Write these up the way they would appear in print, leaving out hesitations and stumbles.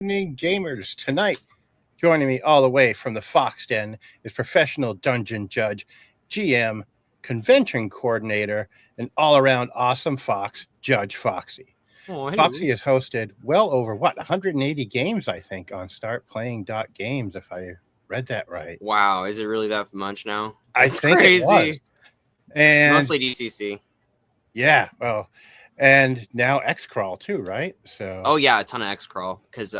Evening, gamers. Tonight, joining me all the way from the Fox Den is professional dungeon judge, GM, convention coordinator, and all-around awesome fox, Judge Foxy. Oh, Foxy has hosted well over 180 games, I think, on StartPlaying.games, if I read that right. Wow, is it really that much now? I That's think crazy. it was. And Mostly DCC. yeah, well, and now X-Crawl too, right? So Oh yeah, a ton of X-Crawl because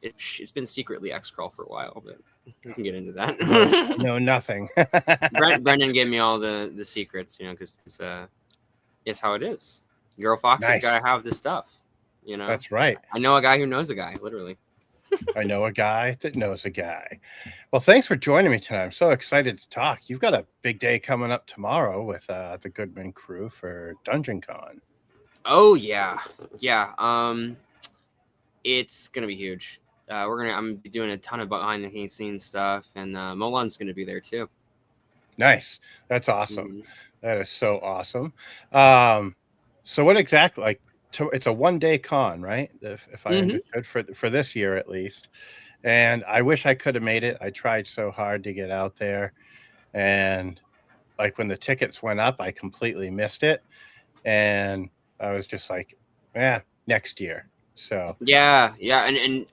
it's been secretly X-Crawl for a while, but we can get into that. no, nothing. Brendan gave me all the secrets, because it's how it is. Girl Fox has Nice. got to have this stuff, That's right. I know a guy who knows a guy, literally. I know a guy that knows a guy. Well, thanks for joining me tonight. I'm so excited to talk. You've got a big day coming up tomorrow with the Goodman crew for Dungeon Con. Oh yeah. It's gonna be huge. I'm doing a ton of behind the scenes stuff, and Molan's gonna be there too. Nice. That's awesome. Mm-hmm. That is so awesome. So what exactly, it's a 1-day con, right? If I understood for this year at least. And I wish I could have made it. I tried so hard to get out there, and like when the tickets went up, I completely missed it, and I was just like, next year. So yeah, and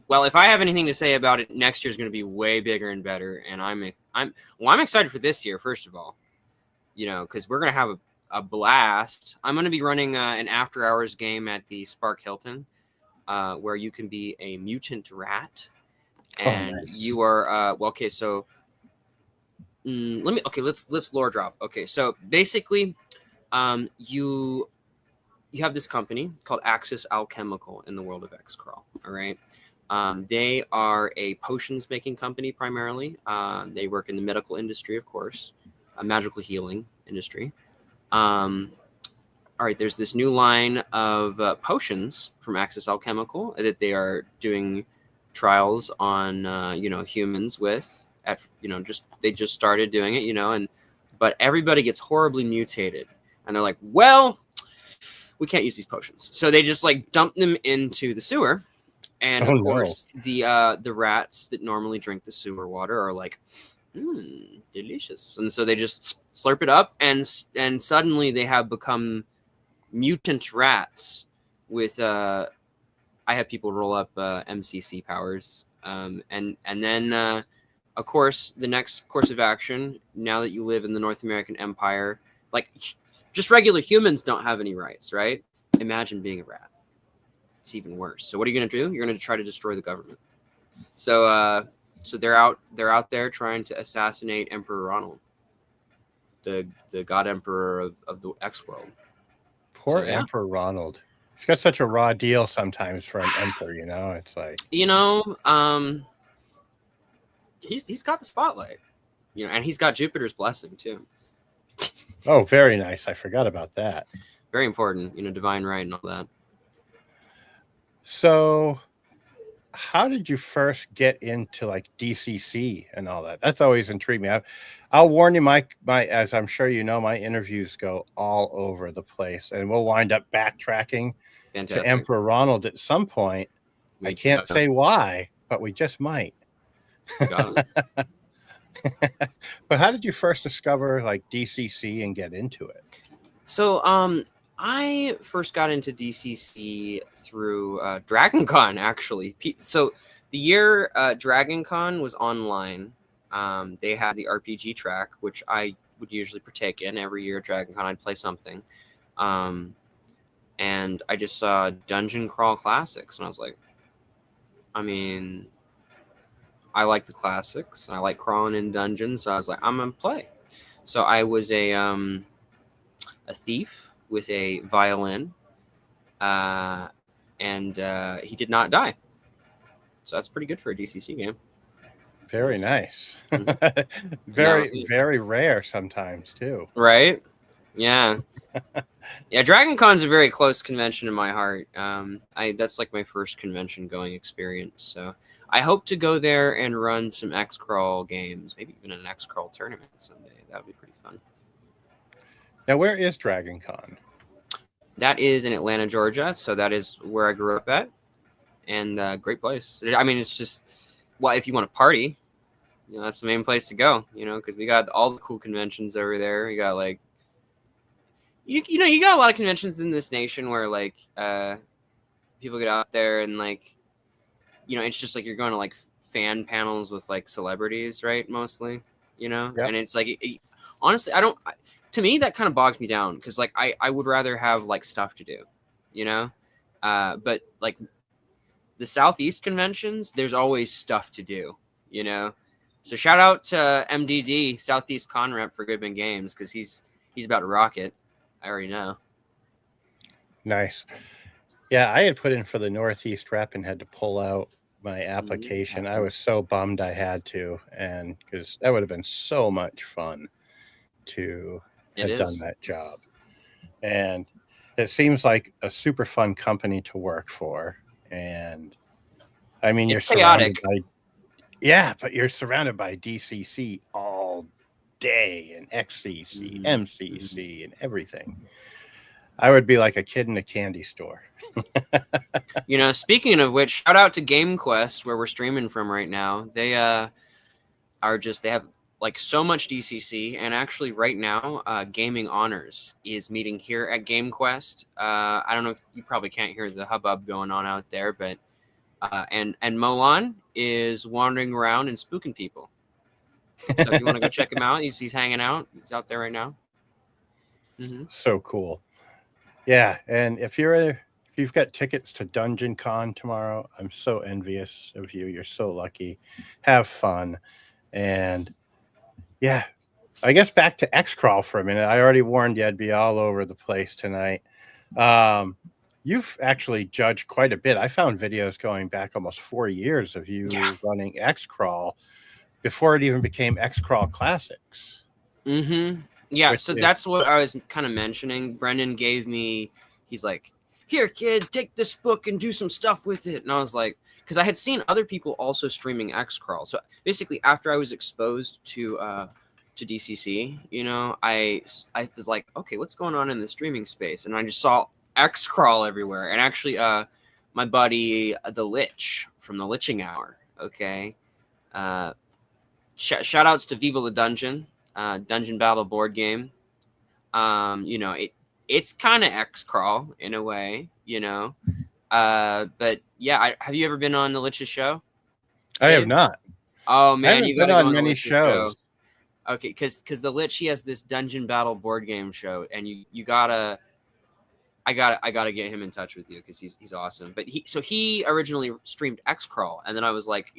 well, if I have anything to say about it, next year's going to be way bigger and better, and I'm excited for this year. First of all, because we're going to have a blast. I'm going to be running an after hours game at the Spark Hilton, where you can be a mutant rat, and nice. You are okay. So let's lore drop. Okay, so basically, you have this company called Axis Alchemical in the world of X-Crawl. All right. They are a potions making company primarily. They work in the medical industry, of course, a magical healing industry. All right. There's this new line of potions from Axis Alchemical that they are doing trials on, humans with. They just started doing it, but everybody gets horribly mutated, and they're like, well, we can't use these potions. So they just dump them into the sewer. And of course, the rats that normally drink the sewer water are like, delicious. And so they just slurp it up, and suddenly they have become mutant rats with I have people roll up MCC powers. And then of course, the next course of action, now that you live in the North American Empire, just regular humans don't have any rights, right? Imagine being a rat. It's even worse. So what are you going to do? You're going to try to destroy the government. So they're out there trying to assassinate Emperor Ronald, the god emperor of the X world. Poor Emperor Ronald. He's got such a raw deal sometimes for an emperor, It's like, he's got the spotlight, and he's got Jupiter's blessing too. Oh, very nice. I forgot about that. Very important, divine right and all that. So how did you first get into DCC and all that? That's always intrigued me. I'll warn you, my as I'm sure you know, my interviews go all over the place, and we'll wind up backtracking to Emperor Ronald at some point. I can't say why, but we just might. Got it. But how did you first discover DCC and get into it? So I first got into DCC through Dragon Con, actually. So the year Dragon Con was online, they had the RPG track, which I would usually partake in. Every year at Dragon Con, I'd play something. And I just saw Dungeon Crawl Classics, and I was like, I like the classics. I like crawling in dungeons, so I was like, I'm gonna play. So I was a thief with a violin, and he did not die. So that's pretty good for a DCC game. Very nice. Very rare sometimes too. Right? Yeah. Yeah, Dragon Con's a very close convention in my heart. That's my first convention going experience. So I hope to go there and run some X-Crawl games, maybe even an X-Crawl tournament someday. That would be pretty fun. Now, where is Dragon Con? That is in Atlanta, Georgia. So that is where I grew up at. and great place. I mean, it's just, well, if you want to party, that's the main place to go. Because we got all the cool conventions over there. You got like, you got a lot of conventions in this nation where like people get out there and like, it's just like you're going to like fan panels with like celebrities, right? Mostly, Yep. and it's like, honestly, to me, that kind of bogs me down because like I would rather have like stuff to do, but like the Southeast conventions, there's always stuff to do, So shout out to MDD, Southeast Con Rep for Goodman Games, because he's about to rock it. I already know. Nice. Yeah, I had put in for the Northeast rep and had to pull out my application. I was so bummed I had to, and because that would have been so much fun to have done that job. And it seems like a super fun company to work for. And I mean, you're surrounded by, but you're surrounded by DCC all day and XCC, MCC, and everything. I would be like a kid in a candy store. Speaking of which, shout out to GameQuest, where we're streaming from right now. They they have like so much DCC, and actually right now, Gaming Honors is meeting here at GameQuest. I don't know if you probably can't hear the hubbub going on out there, but and Molan is wandering around and spooking people. So if you want to go check him out, he's hanging out. He's out there right now. So cool. Yeah, and if you've got tickets to Dungeon Con tomorrow, I'm so envious of you. You're so lucky. Have fun. And yeah, I guess back to X-Crawl for a minute. I already warned you I'd be all over the place tonight. You've actually judged quite a bit. I found videos going back almost 4 years of you running X-Crawl before it even became X-Crawl Classics. Yeah, so that's what I was kind of mentioning. Brendan gave me, he's like, here, kid, take this book and do some stuff with it. And I was like, because I had seen other people also streaming X-Crawl. So basically, after I was exposed to DCC, I was like, okay, what's going on in the streaming space? And I just saw X-Crawl everywhere. And actually, my buddy, the Lich from the Liching Hour, okay? Shout outs to Viva la Dungeon. Dungeon Battle board game. It's kind of X-Crawl in a way, but yeah, have you ever been on the Lich's show? I have not. Oh man, you got on many shows. Okay, because the Lich, he has this Dungeon Battle board game show, and you gotta, I gotta get him in touch with you because he's awesome. But he originally streamed X-Crawl, and then I was like,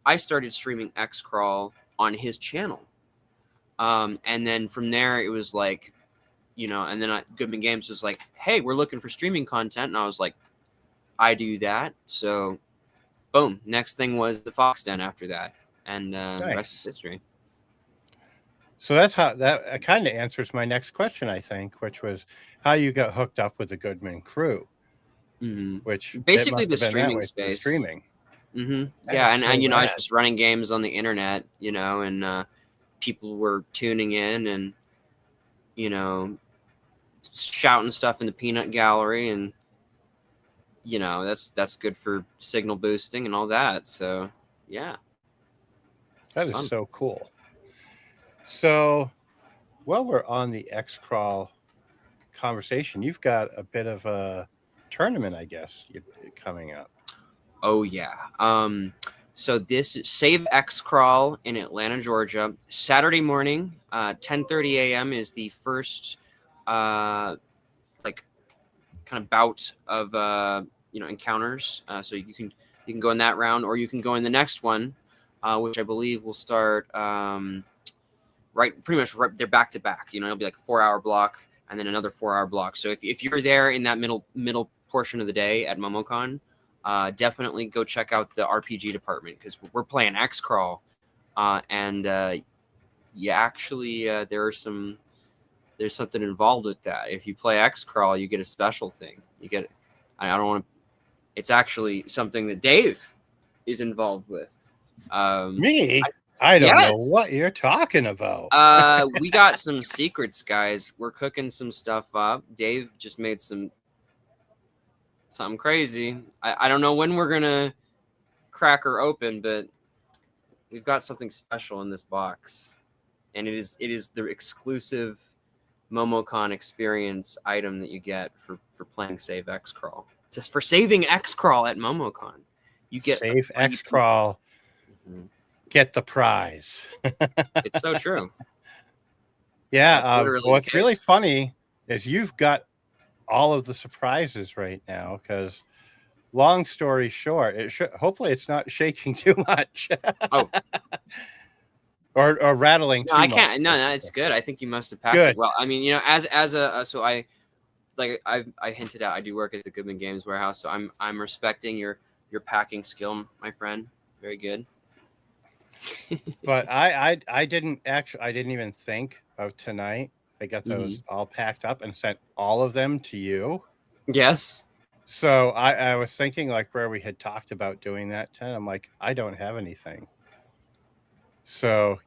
I started streaming X-Crawl on his channel. And then from there, it was like, and then Goodman Games was like, hey, we're looking for streaming content. And I was like, I do that. So, boom. Next thing was the Fox Den after that. And the rest is history. So that's how that kind of answers my next question, I think, which was how you got hooked up with the Goodman crew, which basically the streaming space. Streaming. Yeah. And I was just running games on the internet, and people were tuning in and, shouting stuff in the peanut gallery, and, that's good for signal boosting and all that. So, yeah. That is so cool. So, while we're on the X-Crawl conversation, you've got a bit of a tournament, I guess, coming up. Oh, yeah. So this is Save X-Crawl in Atlanta, Georgia. Saturday morning, 10:30 a.m. is the first, kind of bout of, encounters. So you can go in that round, or you can go in the next one, which I believe will start pretty much right. They're back to back. It'll be like a 4-hour block and then another 4-hour block. So if you're there in that middle portion of the day at MomoCon, definitely go check out the RPG department because we're playing X-Crawl, and there's something involved with that. If you play X-Crawl, you get a special thing. It's actually something that Dave is involved with. Me? I don't know what you're talking about. We got some secrets, guys. We're cooking some stuff up. Dave just made some something crazy. I don't know when we're gonna crack her open, but we've got something special in this box, and it is the exclusive MomoCon experience item that you get for playing Save X Crawl. Just for saving X Crawl at MomoCon, you get Save X Crawl. Get the prize. It's so true. Yeah. What's really funny is you've got all of the surprises right now, because long story short, hopefully it's not shaking too much. Oh. or rattling too much. I can't. No, it's good. I think you must have packed it well. I mean, as a so I hinted out, I do work at the Goodman Games warehouse, so I'm respecting your packing skill, my friend. Very good. But I didn't even think of tonight. I got those all packed up and sent all of them to you. Yes. So I was thinking, like, where we had talked about doing that, Ted. I'm like, I don't have anything. So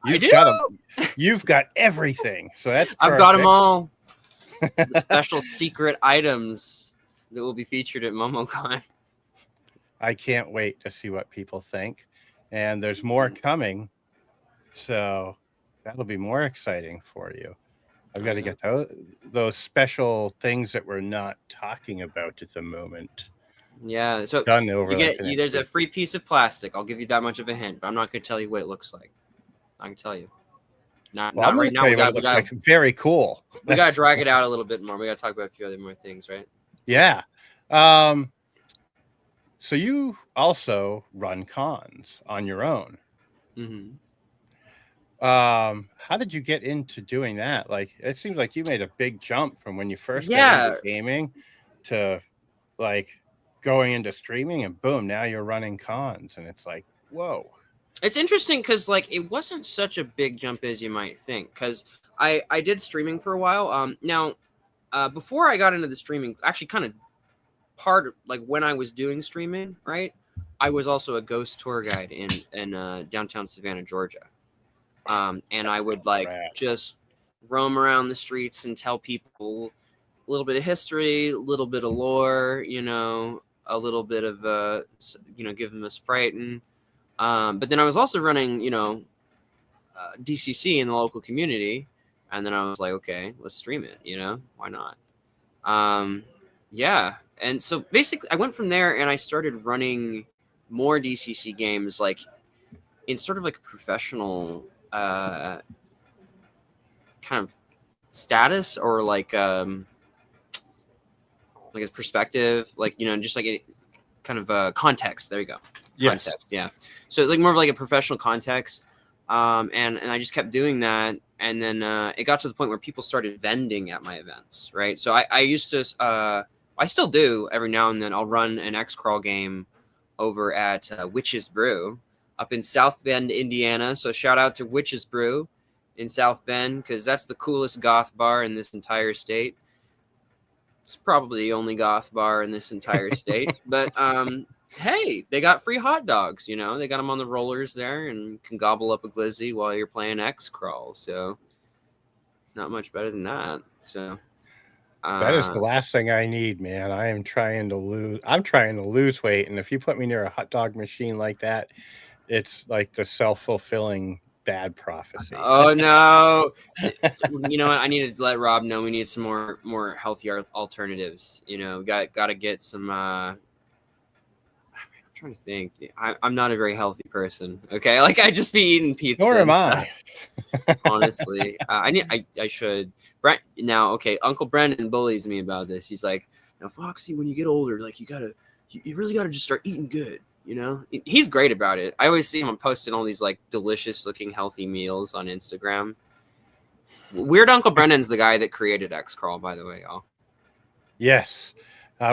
you've got everything. So that's perfect. I've got them all. The special secret items that will be featured at MomoCon. I can't wait to see what people think. And there's more coming. So that'll be more exciting for you. I've got to get those special things that we're not talking about at the moment. Yeah, so done over. There's a free piece of plastic. I'll give you that much of a hint, but I'm not going to tell you what it looks like. I can tell you. Not right now. It looks like very cool. We got to drag it out a little bit more. We got to talk about a few other more things, right? Yeah. So you also run cons on your own. Mm-hmm. How did you get into doing that? Like, it seems like you made a big jump from when you first got into gaming to like going into streaming, and boom, now you're running cons, and it's like, whoa. It's interesting because like it wasn't such a big jump as you might think, because I did streaming for a while. Now, before I got into the streaming, actually kind of like when I was doing streaming, right, I was also a ghost tour guide in downtown Savannah, Georgia. And I would just roam around the streets and tell people a little bit of history, a little bit of lore, a little bit of, give them a Sprighton. But then I was also running, DCC in the local community. And then I was like, okay, let's stream it, why not? Yeah. And so basically I went from there and I started running more DCC games, like in sort of like a professional kind of status, or like a perspective, like just like a kind of a context. There you go. Yes. Context, yeah. So it's like more of like a professional context, and I just kept doing that, and then it got to the point where people started vending at my events, right? So I used to I still do every now and then. I'll run an X Crawl game over at Witch's Brew up in South Bend, Indiana. So shout out to Witch's Brew in South Bend, because that's the coolest goth bar in this entire state. It's probably the only goth bar in this entire state. But hey, they got free hot dogs. They got them on the rollers there, and can gobble up a glizzy while you're playing X Crawl. So not much better than that. So that is the last thing I need, man. I'm trying to lose weight, and if you put me near a hot dog machine like that, it's like the self-fulfilling bad prophecy. Oh no! You know what? I need to let Rob know we need some more healthy alternatives. Got to get some. I'm trying to think. I'm not a very healthy person. Okay, like I just be eating pizza. Nor am I. Honestly, I should. Now, okay, Uncle Brendan bullies me about this. He's like, "Now, Foxy, when you get older, like you really gotta just start eating good." He's great about it. I always see him posting all these like delicious looking healthy meals on Instagram. Weird Uncle Brendan's the guy that created X Crawl, by the way, y'all. Yes.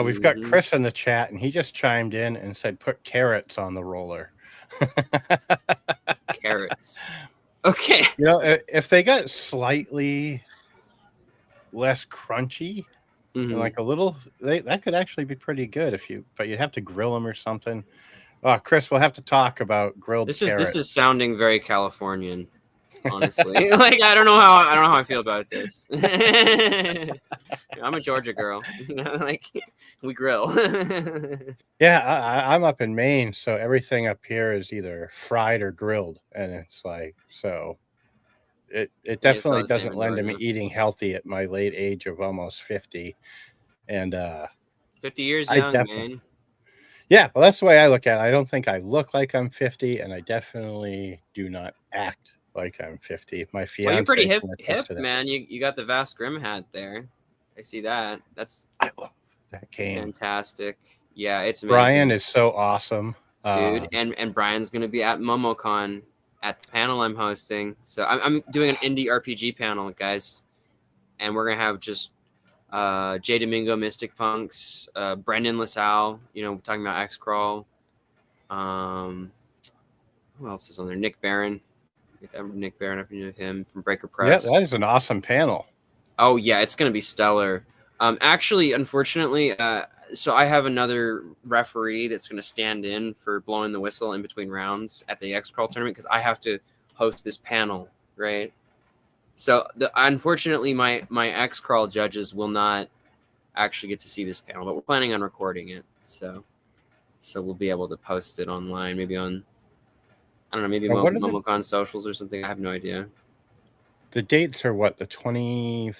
We've got Chris in the chat, and he just chimed in and said, put carrots on the roller. Carrots. Okay. If they got slightly less crunchy, and like a little, that could actually be pretty good but you'd have to grill them or something. Chris, we'll have to talk about grilled carrots. This is sounding very Californian. honestly. Like I don't know how I feel about this. I'm a Georgia girl. Like we grill. Yeah, I'm up in Maine, so everything up here is either fried or grilled, and it's like so. It Yeah, it's definitely about the same doesn't in lend to me Georgia. eating healthy at my late age of almost 50, and 50 years I young, definitely. man. Yeah, well, that's the way I look at it. I don't think I look like I'm 50, and I definitely do not act like I'm 50. My Well, you're pretty fiance can attest hip, to that. man. You got the Vast Grim hat there. I see that. That's I love that game. fantastic. Yeah, it's Brian amazing, is so awesome. dude. And Brian's gonna be at MomoCon at the panel I'm hosting. So I'm doing an indie RPG panel, guys, and we're gonna have just Jay Domingo, Mystic Punks, Brendan LaSalle, talking about X Crawl. Who else is on there? Nick Barron. Nick Barron, if you know him from Breaker Yeah, Press. that is an awesome panel. Oh yeah, it's gonna be stellar. Actually, unfortunately, so I have another referee that's gonna stand in for blowing the whistle in between rounds at the X Crawl tournament because I have to host this panel, right? So unfortunately, my X Crawl judges will not actually get to see this panel, but we're planning on recording it, so we'll be able to post it online, maybe on I don't know, maybe What are MomoCon socials or something. I have no idea. the dates? Are what, the 24th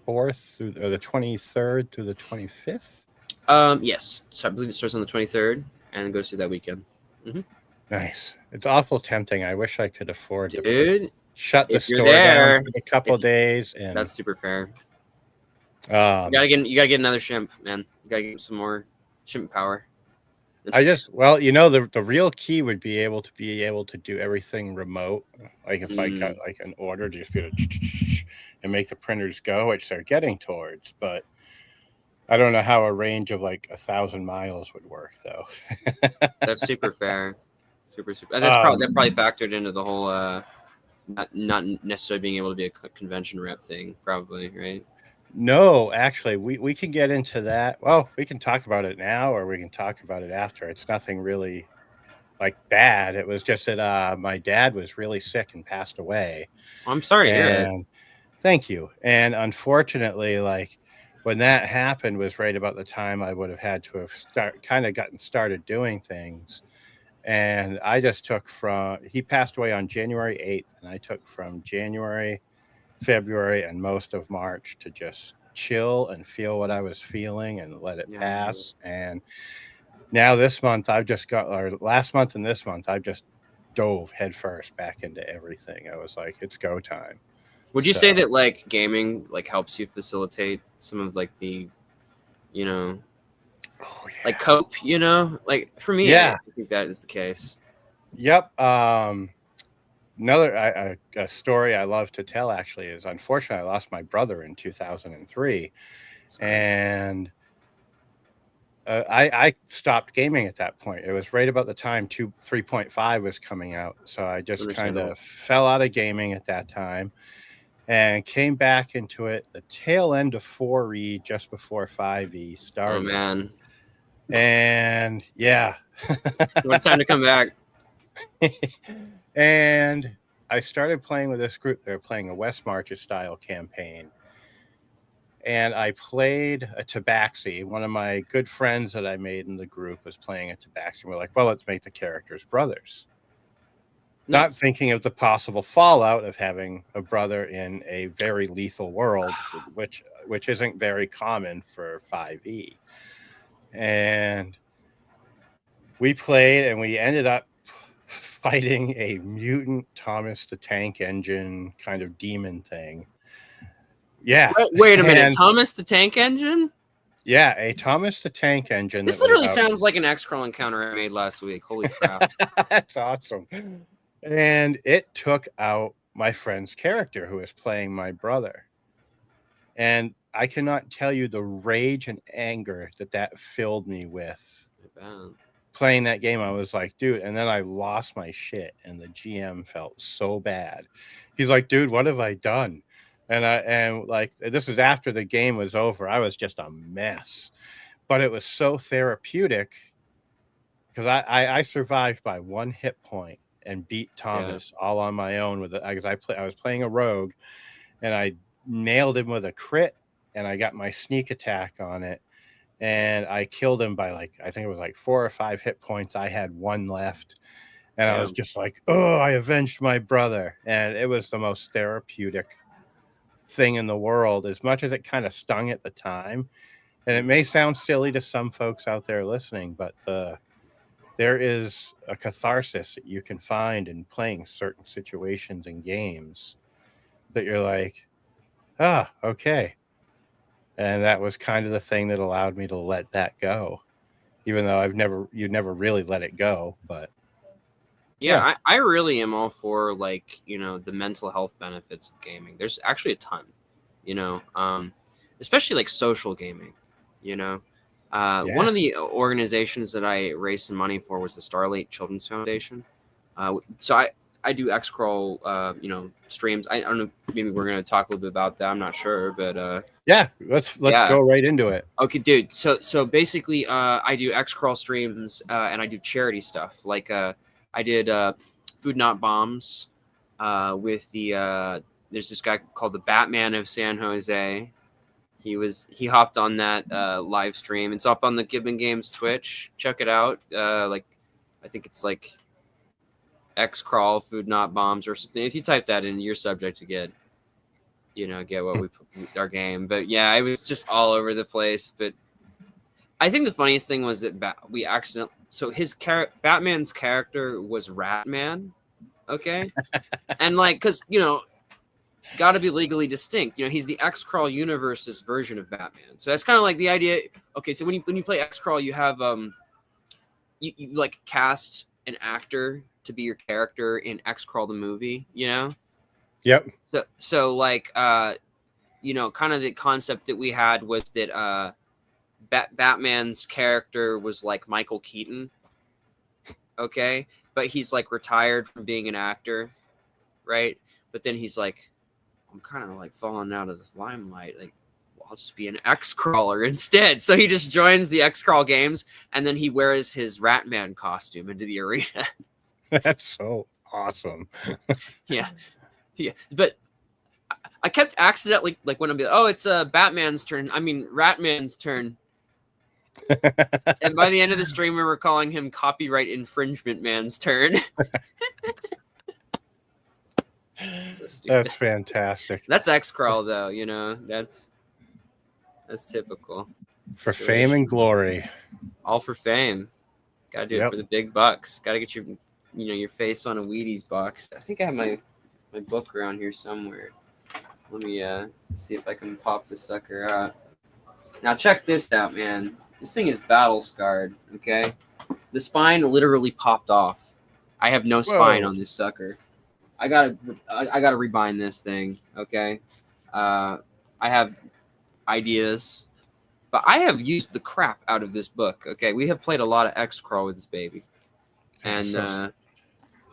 through or the 23rd through the 25th? Yes, so I believe it starts on the 23rd and goes through that weekend. Nice. It's awful tempting. I wish I could afford Dude, to shut the if you're store there, down for a couple days, and that's super fair. You gotta get another shimp, man. You gotta get some more shimp power. well, the real key would be able to do everything remote. Like if I got like an order, just be able to and make the printers go, which they're getting towards. But I don't know how a range of like 1,000 miles would work, though. That's super fair. Super. And that's probably factored into the whole not necessarily being able to be a convention rep thing, probably, right? No, actually, we can get into that. Well, we can talk about it now, or we can talk about it after. It's nothing really like bad. It was just that my dad was really sick and passed away. I'm sorry to hear it. And thank you. And unfortunately, like when that happened was right about the time I would have had to have gotten started doing things. And I just took he passed away on January 8th, and I took from January, February, and most of March to just chill and feel what I was feeling and let it pass. And now this month last month and this month, I've just dove headfirst back into everything. I was like, it's go time. Would you say that like gaming like helps you facilitate some of like the, like cope, like for me, I think that is the case. Yep. Another a story I love to tell actually is, unfortunately, I lost my brother in 2003. Sorry. And I stopped gaming at that point. It was right about the time 3.5 was coming out. So I just kind of fell out of gaming at that time and came back into it the tail end of 4E, just before 5E started. Oh, man. And yeah. What time to come back? And I started playing with this group. They were playing a West Marches style campaign. And I played a Tabaxi. One of my good friends that I made in the group was playing a Tabaxi. We're like, well, let's make the characters brothers. Nice. Not thinking of the possible fallout of having a brother in a very lethal world, which isn't very common for 5e. And we played, and we ended up fighting a mutant Thomas the Tank Engine kind of demon thing. Yeah. Wait a minute. Thomas the Tank Engine? Yeah, a Thomas the Tank Engine. This literally sounds like an X-Crawl encounter I made last week. Holy crap. That's awesome. And it took out my friend's character who was playing my brother. And I cannot tell you the rage and anger that filled me with. Playing that game. I was like, dude, and then I lost my shit, and the GM felt so bad. He's like, dude, what have I done? And like, this is after the game was over. I was just a mess, but it was so therapeutic because I survived by 1 hit point, and beat Thomas all on my own with it, because I was playing a rogue, and I nailed him with a crit, and I got my sneak attack on it, and I killed him by like, I think it was like 4 or 5 hit points. I had 1 left, and I was just like, oh, I avenged my brother, and it was the most therapeutic thing in the world, as much as it kind of stung at the time. And it may sound silly to some folks out there listening, but there is a catharsis that you can find in playing certain situations and games that you're like, ah, okay. And that was kind of the thing that allowed me to let that go, even though you never really let it go. But yeah, I really am all for, like, you know, the mental health benefits of gaming. There's actually a ton, you know, especially like social gaming, you know. One of the organizations that I raised some money for was the Starlight Children's Foundation. So I do X-Crawl, you know, streams. I don't know, maybe we're going to talk a little bit about that. I'm not sure, but yeah, let's go right into it. Okay, dude. So basically, I do X-Crawl streams, and I do charity stuff. Like I did Food Not Bombs with the there's this guy called the Batman of San Jose. He hopped on that live stream. It's up on the Gibbon Games Twitch. Check it out. Like, I think it's like X-Crawl Food Not Bombs or something. If you type that in, you're subject to get what our game. But yeah, it was just all over the place. But I think the funniest thing was that we accidentally. So Batman's character was Ratman, okay, and like, cause you know, got to be legally distinct. You know, he's the X-Crawl universe's version of Batman. So that's kind of like the idea. Okay, so when you play X-Crawl, you have you like cast an actor to be your character in X-Crawl the movie. You know. Yep. So like you know, kind of the concept that we had was that Batman's character was like Michael Keaton, okay, but he's like retired from being an actor, right? But then he's like, I'm kind of like falling out of the limelight, like, well, I'll just be an X-Crawler instead. So he just joins the X-Crawl games, and then he wears his Ratman costume into the arena. That's so awesome. yeah, but I kept accidentally, like, when I'm like, oh, it's Ratman's turn. And by the end of the stream, we were calling him Copyright Infringement Man's turn. So stupid. That's fantastic. That's X-Crawl, though. You know, that's typical. For fame and glory. All for fame. Gotta do it for the big bucks. Gotta get your face on a Wheaties box. I think I have my book around here somewhere. Let me see if I can pop this sucker out. Now check this out, man. This thing is battle scarred, okay? The spine literally popped off. I have no spine on this sucker. I gotta rebind this thing, okay? I have ideas, but I have used the crap out of this book, okay? We have played a lot of X-Crawl with this baby. And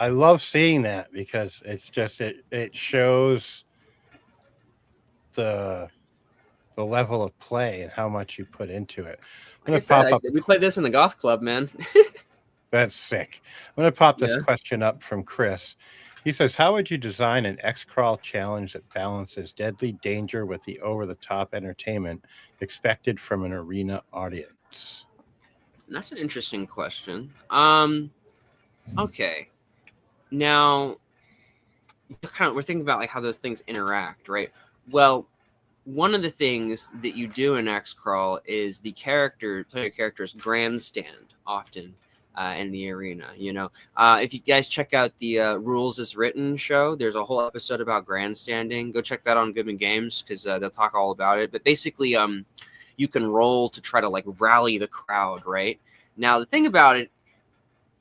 I love seeing that, because it's just it shows the level of play and how much you put into it. Like I said, we played this in the golf club, man. That's sick. I'm going to pop this question up from Chris. He says, how would you design an X-Crawl challenge that balances deadly danger with the over-the-top entertainment expected from an arena audience? That's an interesting question. Okay. Now, we're thinking about like how those things interact, right? Well, one of the things that you do in X-Crawl is player characters grandstand often in the arena. You know, if you guys check out the Rules as Written show, there's a whole episode about grandstanding. Go check that on Goodman Games, because they'll talk all about it. But basically, you can roll to try to like rally the crowd, right? Now, the thing about it,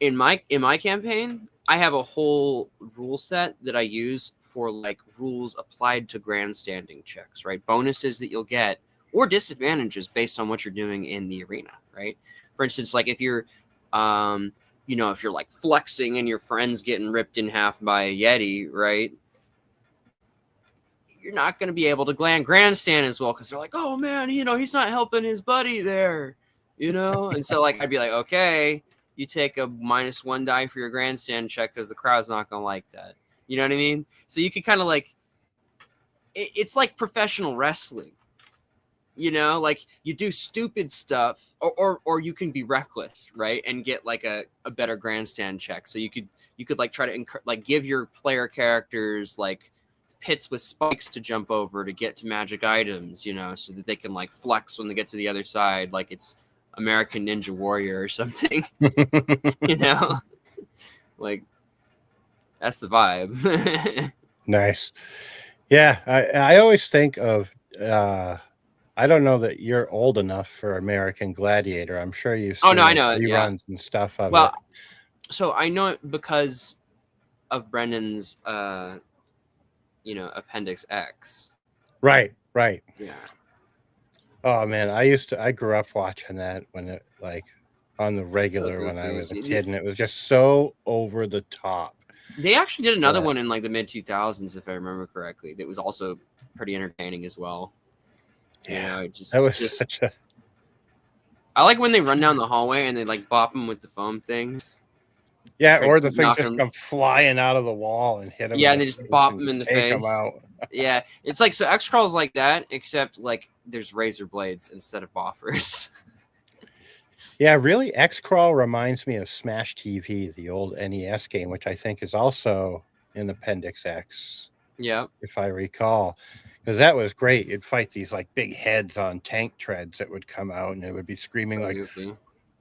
in my campaign, I have a whole rule set that I use for like rules applied to grandstanding checks, right? Bonuses that you'll get, or disadvantages based on what you're doing in the arena, right? For instance, like if you're, if you're like flexing and your friend's getting ripped in half by a Yeti, right? You're not going to be able to grandstand as well, because they're like, oh man, he's not helping his buddy there, And so like, I'd be like, okay, you take a -1 die for your grandstand check because the crowd's not gonna like that. You know what I mean? So you could kind of like, it's like professional wrestling. You know, like you do stupid stuff, or you can be reckless, right, and get like a better grandstand check. So you could like try to like give your player characters like pits with spikes to jump over to get to magic items, you know, so that they can like flex when they get to the other side, like it's American Ninja Warrior or something. You know, like that's the vibe. Nice. Yeah, I always think of I don't know that you're old enough for American Gladiator. I'm sure you've Oh seen no, I like, know it. Yeah. reruns and stuff of Well, it. so I know it because of Brendan's, you know, Appendix X. Right. Yeah. Oh man, I grew up watching that when it like on the regular So when I was a goofy. kid, and it was just so over the top. They actually did another Yeah. one in like the mid-2000s, if I remember correctly. That was also pretty entertaining as well. Yeah, you know, it just, that was such a I like when they run down the hallway and they like bop them with the foam things. yeah, Try or to the keep things knocking just 'em- come flying out of the wall and hit them. Yeah, and they just bop and them in the take them face. out. Yeah, it's like, so X Crawl's like that, except like there's razor blades instead of boffers. Yeah, really, X Crawl reminds me of Smash TV, the old NES game, which I think is also in Appendix X, Yeah. if I recall, because that was great. You'd fight these like big heads on tank treads that would come out, and it would be screaming So like, goofy.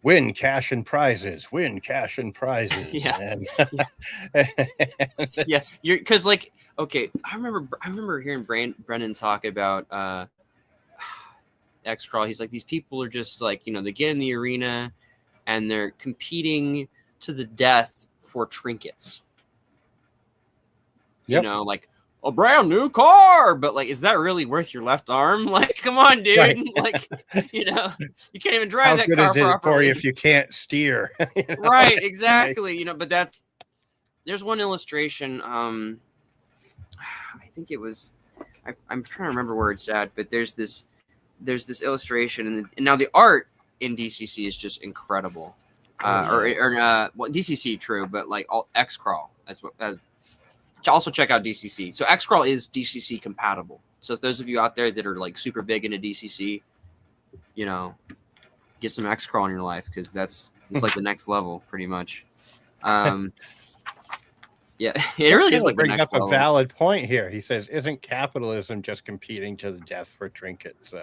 "Win cash and prizes! Win cash and prizes!" Yeah. And Yeah, you're because like, okay, I remember hearing Brendan talk about X Crawl. He's like, these people are just like, you know, they get in the arena and they're competing to the death for trinkets. You Yep. know, like a brand new car, but like, is that really worth your left arm? Like, come on, dude. Right. Like, you know, you can't even drive How that good car is it properly. for you if you can't steer? You know? Right, exactly. You know, but there's one illustration. I think it was, I'm trying to remember where it's at, but there's this illustration, and now the art in DCC is just incredible. Well, DCC, true, but like all X Crawl as well. Also check out DCC. So X Crawl is DCC compatible. So if those of you out there that are like super big into DCC, you know, get some X Crawl in your life, because it's like the next level, pretty much. Yeah, it really is like the brings next up level. a valid point here. He says, "Isn't capitalism just competing to the death for trinkets?"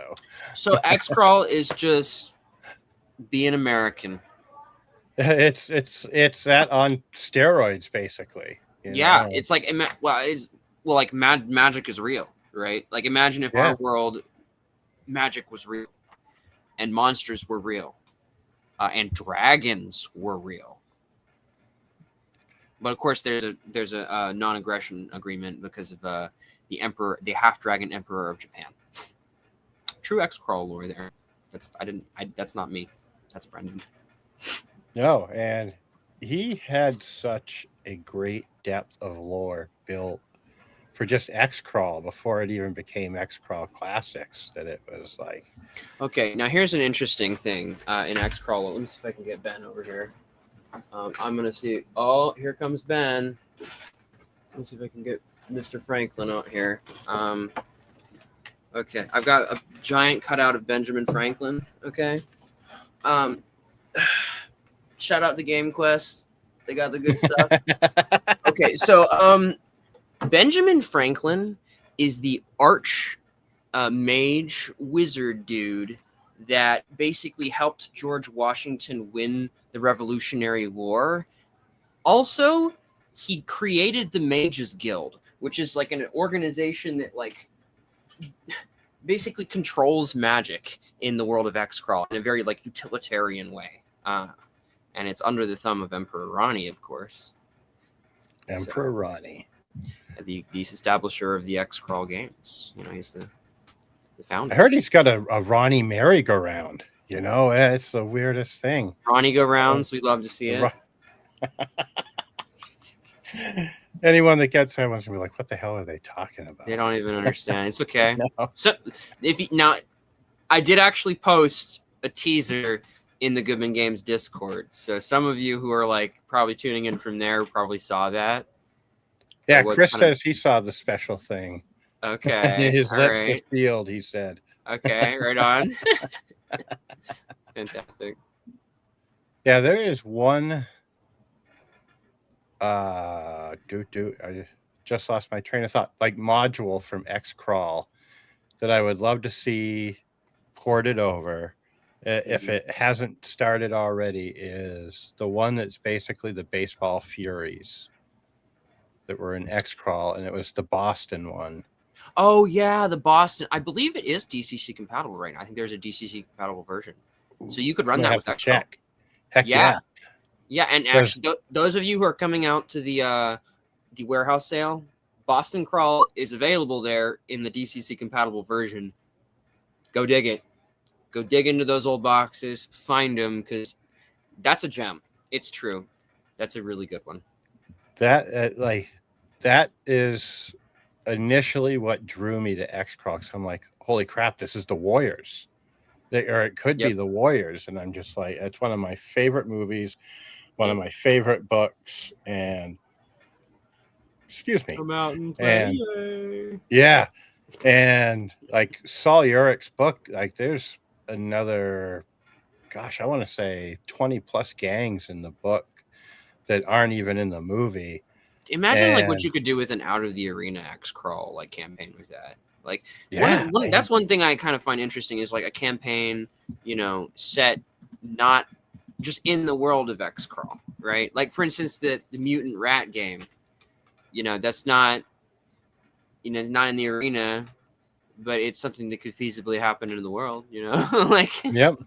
So X Crawl is just being American. It's that on steroids, basically. Yeah, know? it's like like magic is real, right? Like imagine if our world magic was real, and monsters were real, and dragons were real. But of course, there's a non-aggression agreement because of the half-dragon emperor of Japan. True X Crawl lore there. That's not me. That's Brendan. No, and he had such a great depth of lore built for just X Crawl before it even became X Crawl Classics, that it was like. Okay, now here's an interesting thing in X Crawl. Let me see if I can get Ben over here. I'm gonna see. Oh, here comes Ben. Let's see if I can get Mr. Franklin out here. Okay, I've got a giant cutout of Benjamin Franklin. Okay. Shout out to Game Quest. They got the good stuff. Okay, so Benjamin Franklin is the arch mage wizard dude that basically helped George Washington win the Revolutionary War. Also, he created the Mages Guild, which is like an organization that like basically controls magic in the world of X Crawl in a very like utilitarian way. And it's under the thumb of Emperor Ronnie, of course. Emperor Ronnie, the establisher of the X Crawl games. You know, he's the founder. I heard he's got a Ronnie merry-go-round. You know, it's the weirdest thing. Ronnie go rounds. We'd love to see it. Anyone that gets that one's gonna be like, "What the hell are they talking about?" They don't even understand. It's okay. No. So I did actually post a teaser in the Goodman Games Discord. So some of you who are like probably tuning in from there probably saw that. Yeah, Chris says he saw the special thing. Okay. His All lips were right. sealed, he said. Okay, right on. Fantastic. Yeah, there is one. I just lost my train of thought. Like module from X Crawl that I would love to see ported over. If it hasn't started already, is the one that's basically the baseball Furies that were in X Crawl, and it was the Boston one. Oh yeah, the Boston. I believe it is DCC compatible right now. I think there's a DCC compatible version, so you could run that with X Crawl. Check. Heck yeah. Yeah, and actually, those of you who are coming out to the warehouse sale, Boston Crawl is available there in the DCC compatible version. Go dig it. Go dig into those old boxes, find them, because that's a gem. It's true. That's a really good one. That is initially what drew me to X Crawl. I'm like, holy crap, this is the Warriors. Or it could be the Warriors. And I'm just like, it's one of my favorite movies, one of my favorite books, and excuse me. Come out and play. Yeah. And like Saul Urich's book, like there's another, gosh, I want to say 20 plus gangs in the book that aren't even in the movie. Imagine like what you could do with an out of the arena X Crawl like campaign with that. Like that's one thing I kind of find interesting is like a campaign, set not just in the world of X Crawl, right? Like for instance, the mutant rat game, that's not, not in the arena, but it's something that could feasibly happen in the world, like. Yep.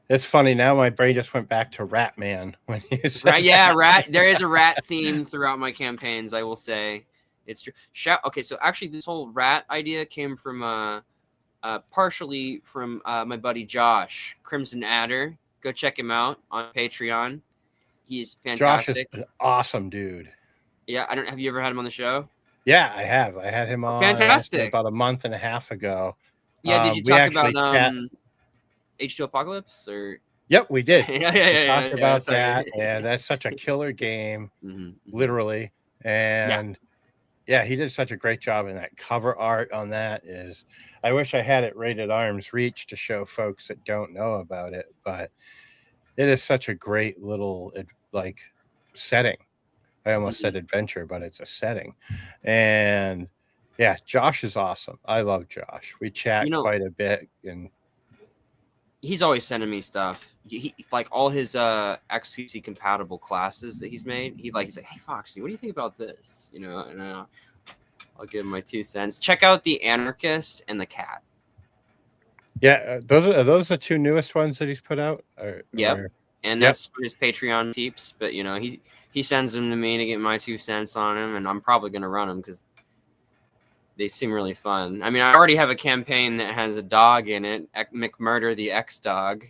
It's funny now. My brain just went back to Rat Man when you said rat. There is a rat theme throughout my campaigns. I will say it's true. Okay, so actually, this whole rat idea came from partially from my buddy Josh Crimson Adder. Go check him out on Patreon. He's fantastic. Josh is an awesome dude. Yeah, Have you ever had him on the show? Yeah, I have. I had him on fantastic about a month and a half ago. Yeah, did you talk about H2 Apocalypse or? Yep, we did. We talked about that, and that's such a killer game, literally. And yeah, he did such a great job in that cover art on that. I wish I had it rated arm's reach to show folks that don't know about it, but it is such a great little setting. I almost said adventure, but it's a setting. And yeah, Josh is awesome. I love Josh. We chat quite a bit, and he's always sending me stuff. He like all his XCC compatible classes that he's made. He's like, hey Foxy, what do you think about this? And I'll give him my 2 cents. Check out the Anarchist and the Cat. Yeah, are those the 2 newest ones that he's put out? And that's for his Patreon peeps. But he sends them to me to get my 2 cents on him, and I'm probably gonna run them because they seem really fun. I mean, I already have a campaign that has a dog in it, McMurder the X-Dog.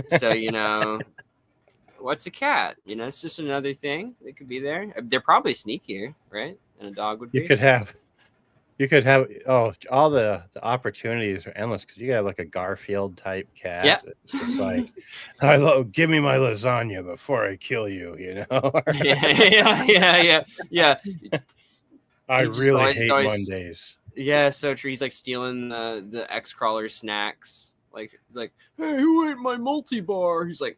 So, what's a cat? It's just another thing that could be there. They're probably sneakier, right? And a dog would be. You could have, all the opportunities are endless because you got like a Garfield type cat. Yeah. It's just like, give me my lasagna before I kill you, Yeah. I really hate Mondays. Yeah, so true. He's like stealing the X Crawler snacks. Like he's like, hey, who ate my multi-bar? He's like,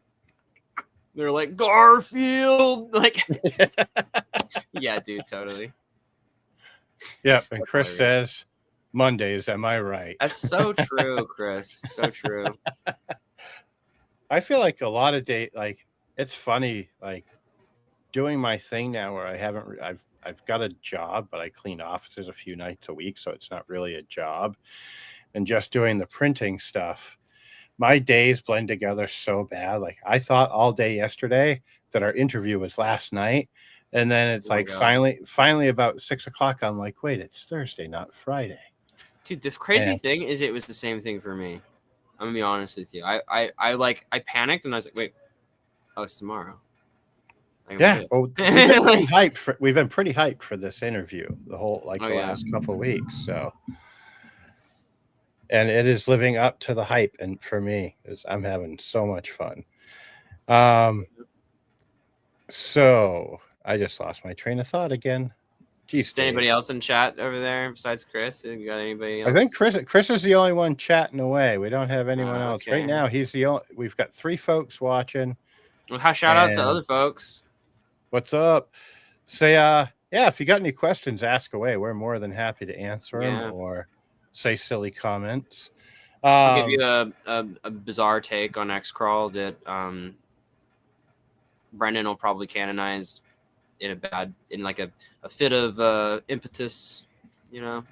they're like Garfield. Like, yeah, dude, totally. Yep, and Chris says Mondays. Am I right? That's so true, Chris. So true. I feel like a lot of it's funny, like doing my thing now where I've got a job, but I clean offices a few nights a week, so it's not really a job. And just doing the printing stuff, my days blend together so bad. Like I thought all day yesterday that our interview was last night, and then it's finally about 6 o'clock. I'm like, wait, it's Thursday, not Friday. Dude, the crazy thing is, it was the same thing for me. I'm gonna be honest with you. I panicked and I was like, wait, it's tomorrow. Yeah, we've been pretty hyped for this interview the whole last couple of weeks. So and it is living up to the hype. And for me, I'm having so much fun. Um, so I just lost my train of thought again. Geez, Is anybody else in chat over there besides Chris? You got anybody else? I think Chris is the only one chatting away. We don't have anyone else okay. right now. He's the only. We've got 3 folks watching. Well, shout out to other folks. What's up? Say, yeah, if you got any questions, ask away. We're more than happy to answer them or say silly comments. I'll give you a bizarre take on X-Crawl that Brendan will probably canonize in like a fit of impetus, you know.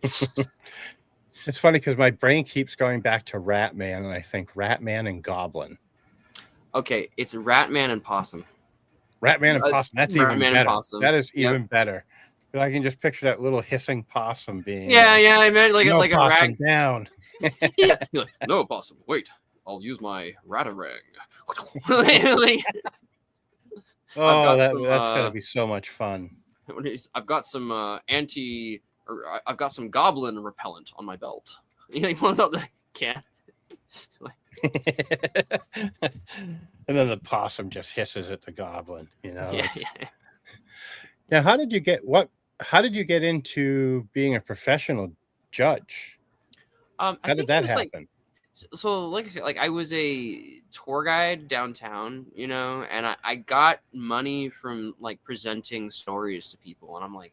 It's funny because my brain keeps going back to Ratman, and I think Ratman and Goblin. Okay, it's Ratman and Possum. Ratman and Possum. That's even better. That is even better. I can just picture that little hissing possum being. Yeah, I meant like no like possum a rag down. Yeah, like, no possum. Wait, I'll use my ratarang. Like, oh, that's gonna be so much fun. I've got some I've got some goblin repellent on my belt. He pulls out the can. And then the possum just hisses at the goblin, you know. Yeah. Now, how did you get into being a professional judge? How did that happen? Like I said, like I was a tour guide downtown, you know, and I got money from like presenting stories to people, and I'm like,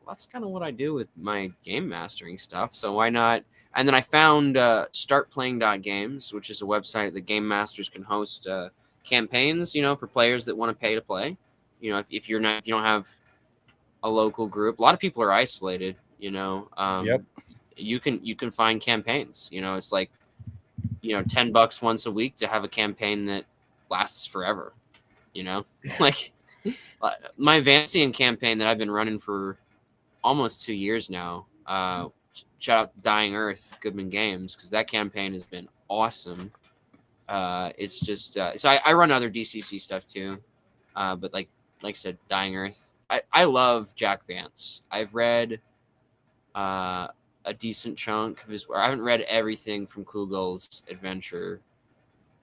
well, that's kind of what I do with my game mastering stuff, so why not? And then I found StartPlaying.games, which is a website that game masters can host campaigns, you know, for players that want to pay to play. You know, if you don't have a local group, a lot of people are isolated, you know. Yep. You can find campaigns. You know, it's like, you know, $10 once a week to have a campaign that lasts forever. You know, like my Vancian campaign that I've been running for almost 2 years now. Shout out to Dying Earth, Goodman Games, because that campaign has been awesome. It's just so I run other DCC stuff too, but like I said, Dying Earth. I love Jack Vance. I've read a decent chunk of his work. I haven't read everything from Kugel's adventure.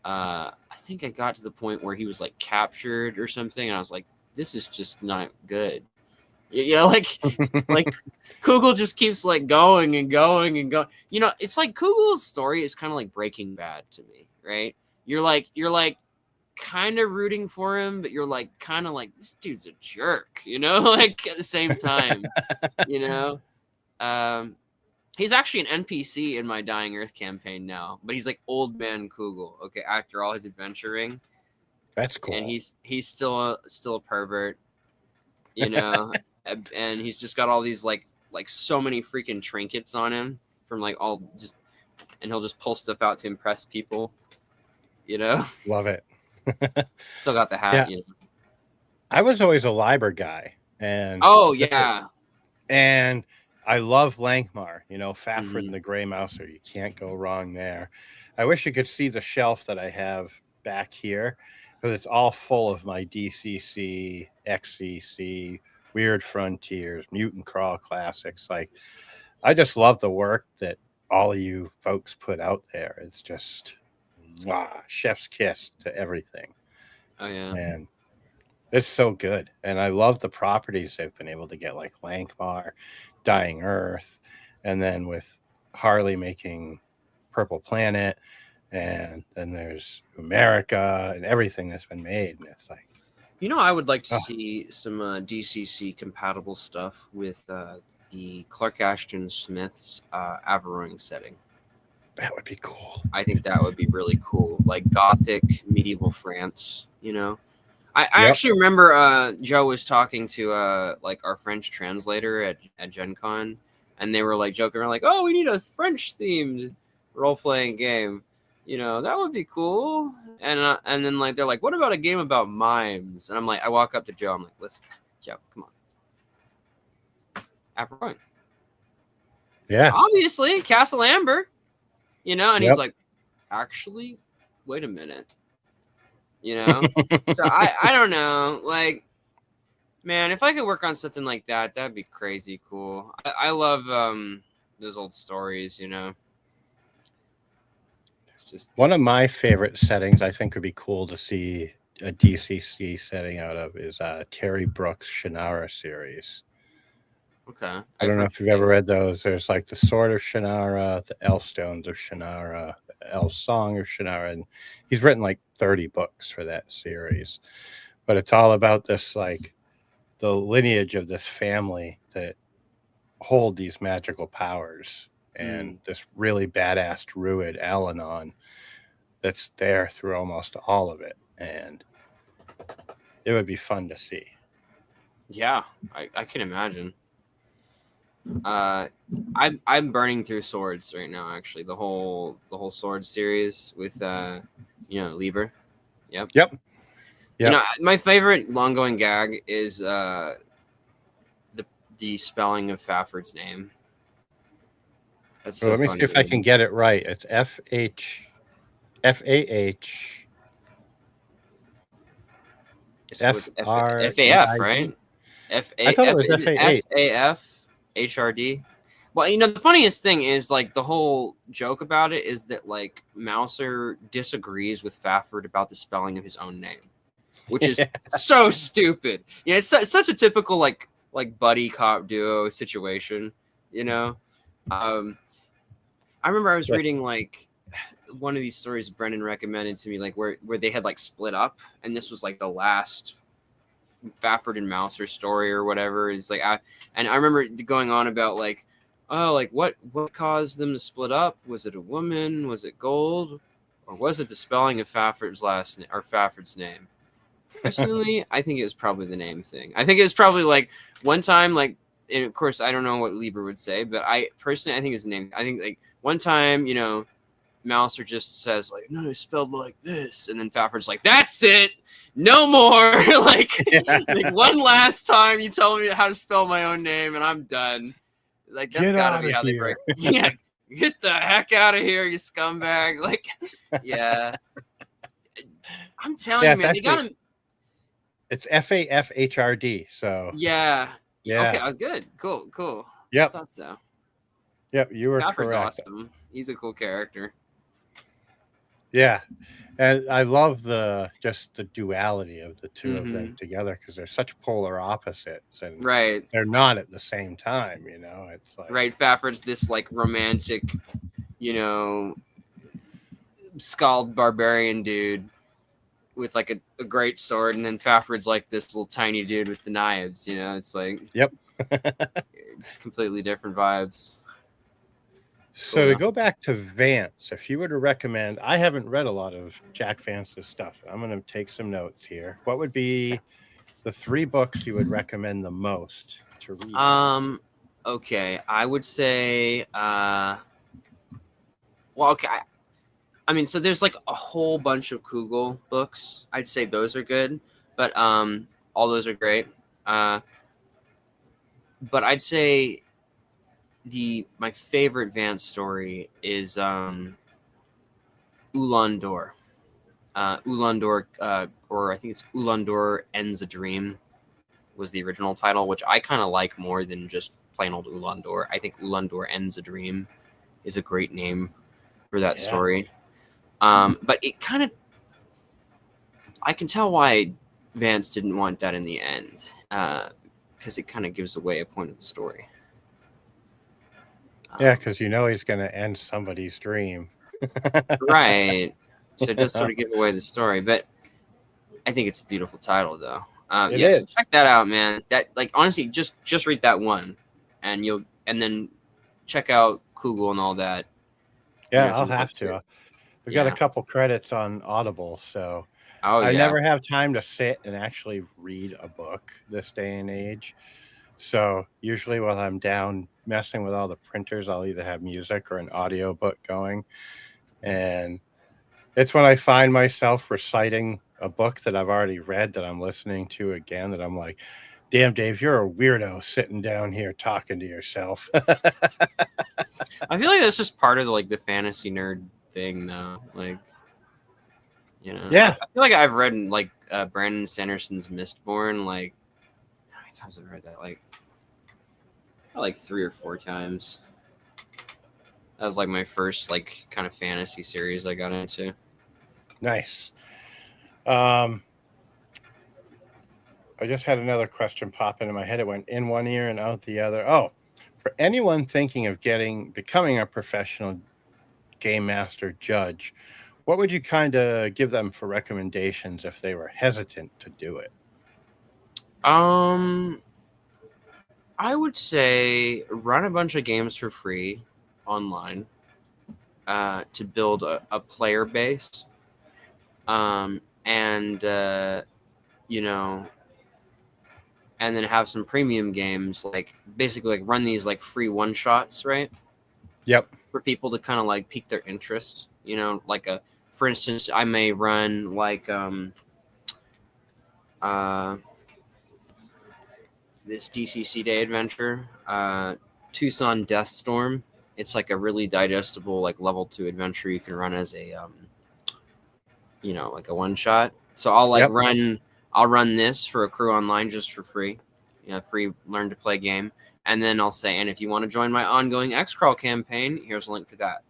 I think I got to the point where he was like captured or something, and I was like, this is just not good. You know, like Kugel just keeps like going and going and going. You know, it's like Kugel's story is kind of like Breaking Bad to me, right? You're like kind of rooting for him, but you're like kind of like, this dude's a jerk, you know, like at the same time, you know. He's actually an NPC in my Dying Earth campaign now, but he's like old man Kugel. Okay, after all his adventuring, that's cool. And he's still a pervert, you know. And he's just got all these like so many freaking trinkets on him from like all just, and he'll just pull stuff out to impress people, you know. Love it. Still got the hat. Yeah. You know? I was always a Liber guy, and and I love Lankmar. You know, Fafhrd and the Grey Mouser. You can't go wrong there. I wish you could see the shelf that I have back here, because it's all full of my DCC, XCC, Weird Frontiers, Mutant Crawl Classics. Like, I just love the work that all of you folks put out there. It's just chef's kiss to everything. Oh yeah, and it's so good. And I love the properties they've been able to get, like Lankmar, Dying Earth, and then with Harley making Purple Planet, and then there's America and everything that's been made. And it's like, you know, I would like to see some DCC compatible stuff with the Clark Ashton Smith's Averroing setting. That would be cool. I think that would be really cool, like Gothic medieval France. You know, I actually remember Joe was talking to like our French translator at Gen Con, and they were like joking around, like, "Oh, we need a French themed role playing game. You know, that would be cool." And then like they're like, "What about a game about mimes?" And I'm like, I walk up to Joe, I'm like, "Listen, Joe, come on, Averroing. Yeah, obviously Castle Amber, you know." And he's like, "Actually, wait a minute, you know." So I don't know, like, man, if I could work on something like that, that'd be crazy cool. I love those old stories, you know. It's just One of my favorite settings I think would be cool to see a DCC setting out of is Terry Brooks' Shannara series. okay. I I've don't know heard if you've ever read those. There's like the Sword of Shannara, the Elfstones of Shannara, the Elf Song of Shannara, and he's written like 30 books for that series. But it's all about this, like, the lineage of this family that hold these magical powers, and this really badass druid Alanon that's there through almost all of it, and it would be fun to see. Yeah, I can imagine. I'm burning through swords right now. Actually, the whole sword series with Lieber. Yep. Yep. You know, my favorite long going gag is the spelling of Fafford's name. That's so let me funny. see if I can get it right. It's FAH. FAF, right? I thought it was FAF HRD. Well, you know, the funniest thing is, like, the whole joke about it is that, like, Mouser disagrees with Fafford about the spelling of his own name, which is so stupid. You know, it's such a typical like buddy cop duo situation. You know, I remember I was reading like one of these stories Brendan recommended to me, like where they had like split up, and this was like the last Fafford and Mouser story or whatever. It's like I remember going on about like, oh, like what caused them to split up? Was it a woman? Was it gold? Or was it the spelling of Fafford's Fafford's name? Personally, I think it was probably the name thing. I think it was probably like one time, like, and of course I don't know what Lieber would say, but I personally, I think it was the name. I think like one time, you know, Mouser just says like, no, it's spelled like this, and then Fafford's like, that's it, no more. like one last time you tell me how to spell my own name and I'm done. Like that's gotta be how they break. Yeah, get the heck out of here, you scumbag. Like, yeah. I'm telling you, man, they got him. It's FAFHRD. So yeah. Okay, I was good. Cool. Yep. I thought so. Yep, you were Fafford's correct. awesome. He's a cool character. Yeah, and I love just the duality of the two of them together, because they're such polar opposites, and they're not at the same time. You know, it's like Fafford's this like romantic, you know, scald barbarian dude with like a great sword, and then Fafford's like this little tiny dude with the knives. You know, it's like it's completely different vibes. So to go back to Vance, if you were to recommend, I haven't read a lot of Jack Vance's stuff. I'm going to take some notes here. What would be the 3 books you would recommend the most to read? Okay, I would say, well, okay. I mean, so there's like a whole bunch of Kugel books. I'd say those are good, but all those are great. But I'd say my favorite Vance story is Ulan Dor. Ulan Dor, or I think it's Ulan Dor Ends a Dream, was the original title, which I kind of like more than just plain old Ulan Dor. I think Ulan Dor Ends a Dream is a great name for that story. But it kind of, I can tell why Vance didn't want that in the end, because it kind of gives away a point of the story. Yeah, because you know he's going to end somebody's dream. Right. So it does sort of give away the story, but I think it's a beautiful title, though. Yes, check that out, man. That, like, honestly, just read that one, and then check out Kugel and all that. Yeah, I'll have to. We've got a couple credits on Audible, so I never have time to sit and actually read a book this day and age. So usually while I'm down messing with all the printers, I'll either have music or an audio book going. And it's when I find myself reciting a book that I've already read that I'm listening to again, that I'm like, damn, Dave, you're a weirdo sitting down here talking to yourself. I feel like that's just part of like the fantasy nerd thing, though. Like, you know, yeah. I feel like I've read like Brandon Sanderson's Mistborn. Like, how many times have I read that? Like 3 or 4 times. That was like my first like kind of fantasy series I got into. Nice. I just had another question pop into my head. It went in one ear and out the other. Oh, for anyone thinking of becoming a professional game master judge, what would you kind of give them for recommendations if they were hesitant to do it? I would say run a bunch of games for free online to build a player base. And you know, and then have some premium games, like basically like run these like free one shots, right? Yep. For people to kind of like pique their interest, like for instance, I may run like this DCC Day adventure, Tucson Deathstorm. It's like a really digestible like level 2 adventure you can run as a like a one shot. So I'll run this for a crew online just for free, free learn to play game. And then I'll say, and if you want to join my ongoing X-Crawl campaign, here's a link for that.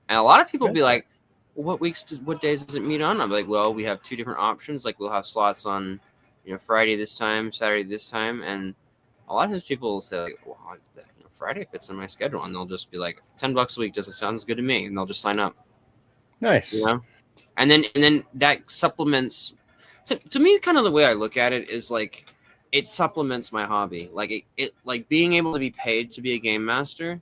And a lot of people be like, well, what days does it meet on? I'm like, well, we have 2 different options. Like we'll have slots on, Friday this time, Saturday this time. And a lot of times people will say like, well, Friday fits in my schedule. And they'll just be like, $10 a week doesn't sound good to me. And they'll just sign up. Nice. And then that supplements, to me, kind of the way I look at it is like, it supplements my hobby. Like it like being able to be paid to be a game master,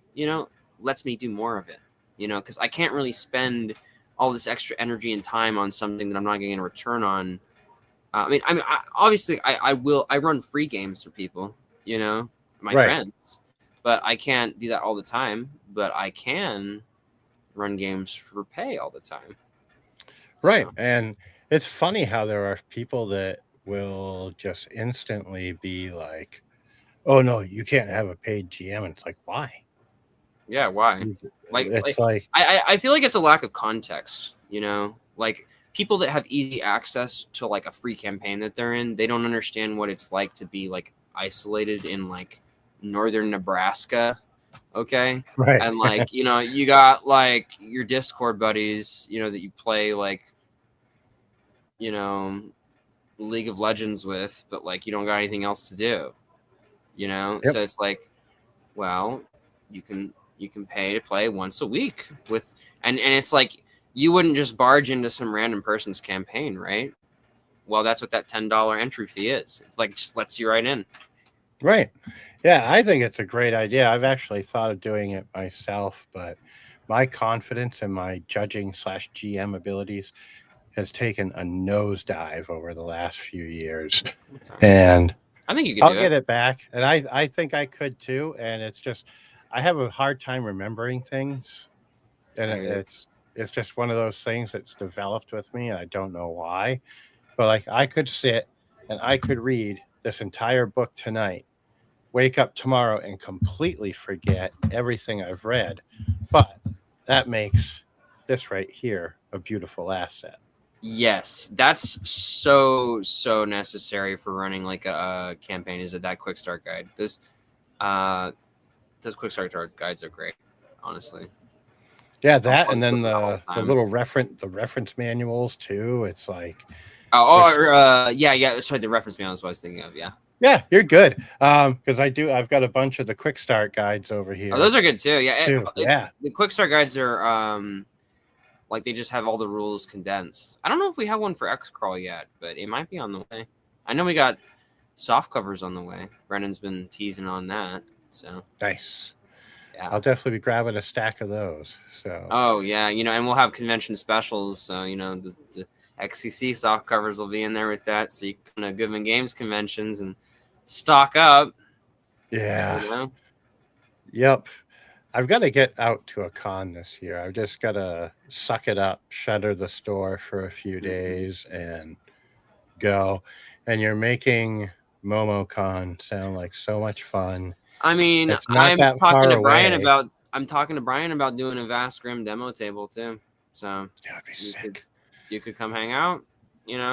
lets me do more of it, because I can't really spend all this extra energy and time on something that I'm not getting a return on. Obviously I run free games for people, my friends, but I can't do that all the time, but I can run games for pay all the time. Right. So. And it's funny how there are people that will just instantly be like, oh no, you can't have a paid GM. And it's like, why? Yeah, why? Like I feel like it's a lack of context, like people that have easy access to like a free campaign that they're in, they don't understand what it's like to be like isolated in like northern Nebraska. Okay. Right. And like, you got like your Discord buddies, that you play like, League of Legends with, but like you don't got anything else to do, Yep. So it's like, well, you can pay to play once a week with, and it's like you wouldn't just barge into some random person's campaign, right? Well, that's what that $10 entry fee is. It's like just lets you right in. Right. Yeah, I think it's a great idea. I've actually thought of doing it myself, but my confidence in my judging / GM abilities has taken a nosedive over the last few years. And I think you could I'll get it back. And I think I could too. And it's just, I have a hard time remembering things. And it's just one of those things that's developed with me. And I don't know why. But like I could sit and I could read this entire book tonight, wake up tomorrow and completely forget everything I've read. But that makes this right here a beautiful asset. Yes, that's so necessary for running like a campaign. Is that quick start guide? Those quick start guides are great, honestly. Yeah, that and then the little reference manuals too. It's like yeah. That's right. The reference manuals I was thinking of. Yeah, you're good. Because I've got a bunch of the quick start guides over here. Oh, those are good too. Yeah, yeah. The quick start guides are like they just have all the rules condensed. I don't know if we have one for X-Crawl yet, but it might be on the way. I know we got soft covers on the way. Brennan's been teasing on that. So nice. Yeah, I'll definitely be grabbing a stack of those. So. Oh yeah, and we'll have convention specials. So the XCC soft covers will be in there with that, so you can come to Goodman Games conventions and stock up. Yeah. Yep. I've got to get out to a con this year. I've just got to suck it up, shutter the store for a few days, and go. And you're making MomoCon sound like so much fun. I mean, I'm talking to Brian about doing a Vast Grim demo table too. So that would be sick. You could come hang out.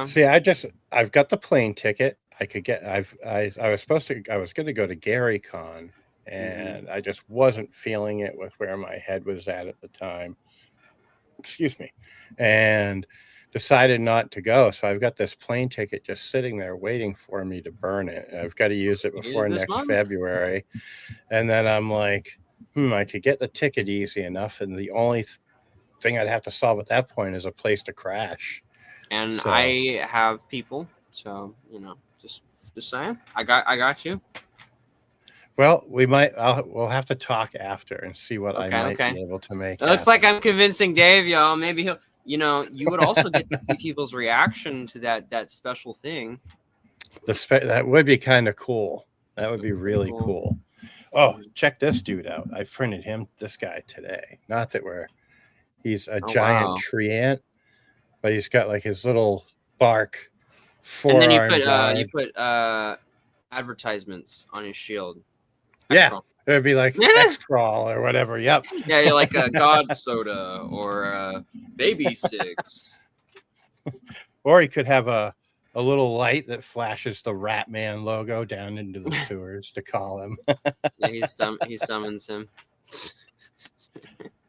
See, I've got the plane ticket. I was going to go to GaryCon and I just wasn't feeling it with where my head was at the time. Excuse me. And decided not to go. So I've got this plane ticket just sitting there waiting for me to burn it. I've got to use it before next February. And then I'm like, I could get the ticket easy enough. And the only thing I'd have to solve at that point is a place to crash. And so, I have people. So, just saying, I got you. Well, we'll have to talk after and see what I might be able to make. It looks like I'm convincing Dave, y'all. Maybe he'll, you would also get to see people's reaction to that special thing. That would be kind of cool. That would be really cool. Oh, check this dude out. I printed this guy today. Not that he's a giant tree ant, but he's got like his little bark forearm. And then you put advertisements on his shield. Yeah, it would be like X-Crawl or whatever. Yep. Yeah, like a God Soda or Baby Six. Or he could have a little light that flashes the Ratman logo down into the sewers to call him. Yeah, he summons him.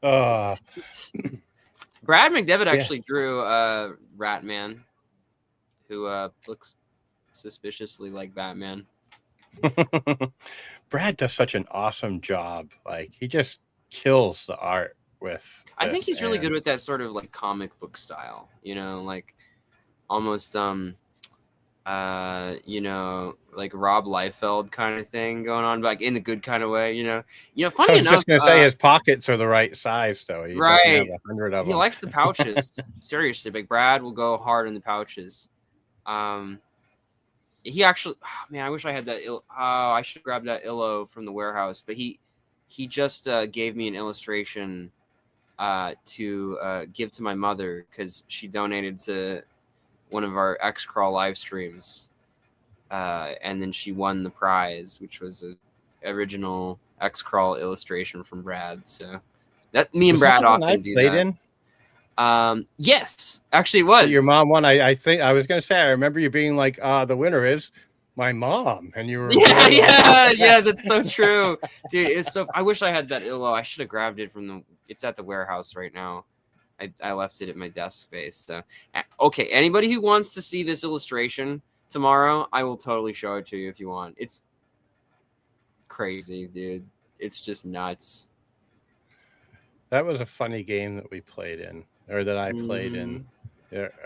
Brad McDevitt actually drew Ratman, who looks suspiciously like Batman. Brad does such an awesome job. Like, he just kills the art with I think he's really good with that sort of like comic book style, like almost like Rob Liefeld kind of thing going on, but like in the good kind of way, funny enough. I was just gonna say his pockets are the right size though. He right. Have 100 of them. He likes the pouches. Seriously, like Brad will go hard in the pouches. He actually, man, I wish I had that. I should grab that Illo from the warehouse. But he just gave me an illustration to give to my mother because she donated to one of our X-Crawl live streams, and then she won the prize, which was an original X-Crawl illustration from Brad. So that me and Brad often do that. Yes, actually it was. Your mom won. I think I was going to say, I remember you being like, the winner is my mom. And you were. Yeah, that's so true. Dude, it's so, I wish I had that Illo. I should have grabbed it it's at the warehouse right now. I left it at my desk space. So, okay. Anybody who wants to see this illustration tomorrow, I will totally show it to you if you want. It's crazy, dude. It's just nuts. That was a funny game that we played in. Or that I played in.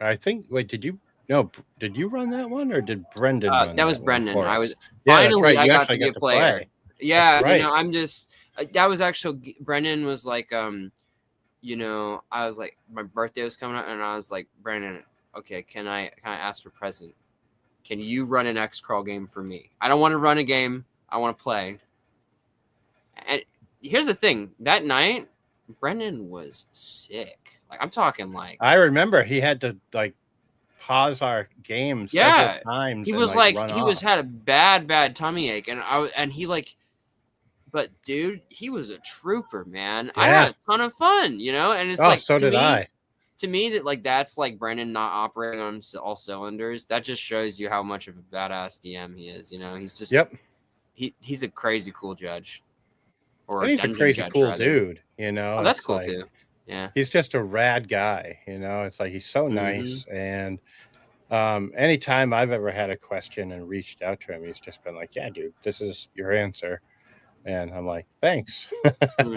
I think. Wait, did you run that one, or did Brendan? Run that was Brendan. I was finally. Right. I got to be a player. Play. Yeah, right. I'm just. That was actually Brendan was like, I was like, my birthday was coming up, and I was like, Brendan, okay, can I ask for a present? Can you run an X-Crawl game for me? I don't want to run a game. I want to play. And here's the thing: that night, Brendan was sick. Like, I'm talking like. I remember he had to like pause our game several times. He was had a bad tummy ache, and he like, but dude, he was a trooper, man. Yeah. I had a ton of fun, and it's like so did I. To me, that like that's like Brendan not operating on all cylinders. That just shows you how much of a badass DM he is. He's just he's a crazy cool judge. Or he's a crazy cool dude, Oh, that's cool too. Yeah, he's just a rad guy. It's like he's so nice, and anytime I've ever had a question and reached out to him, he's just been like, "Yeah, dude, this is your answer," and I'm like, "Thanks."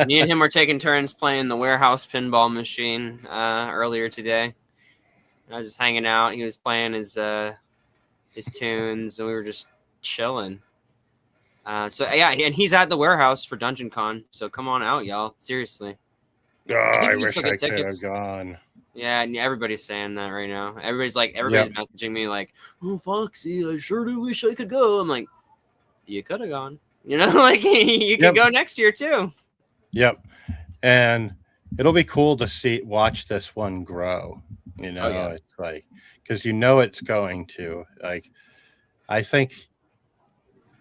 Me and him were taking turns playing the warehouse pinball machine earlier today. I was just hanging out. He was playing his tunes, and we were just chilling. So yeah, and he's at the warehouse for Dungeon Con. So come on out, y'all. Seriously. I wish I could have gone. Yeah, and everybody's saying that right now. Everybody's messaging me like, "Oh, Foxy, I sure do wish I could go." I'm like, you could have gone. Like you could go next year too. Yep. And it'll be cool to watch this one grow. It's like, because it's going to. Like, I think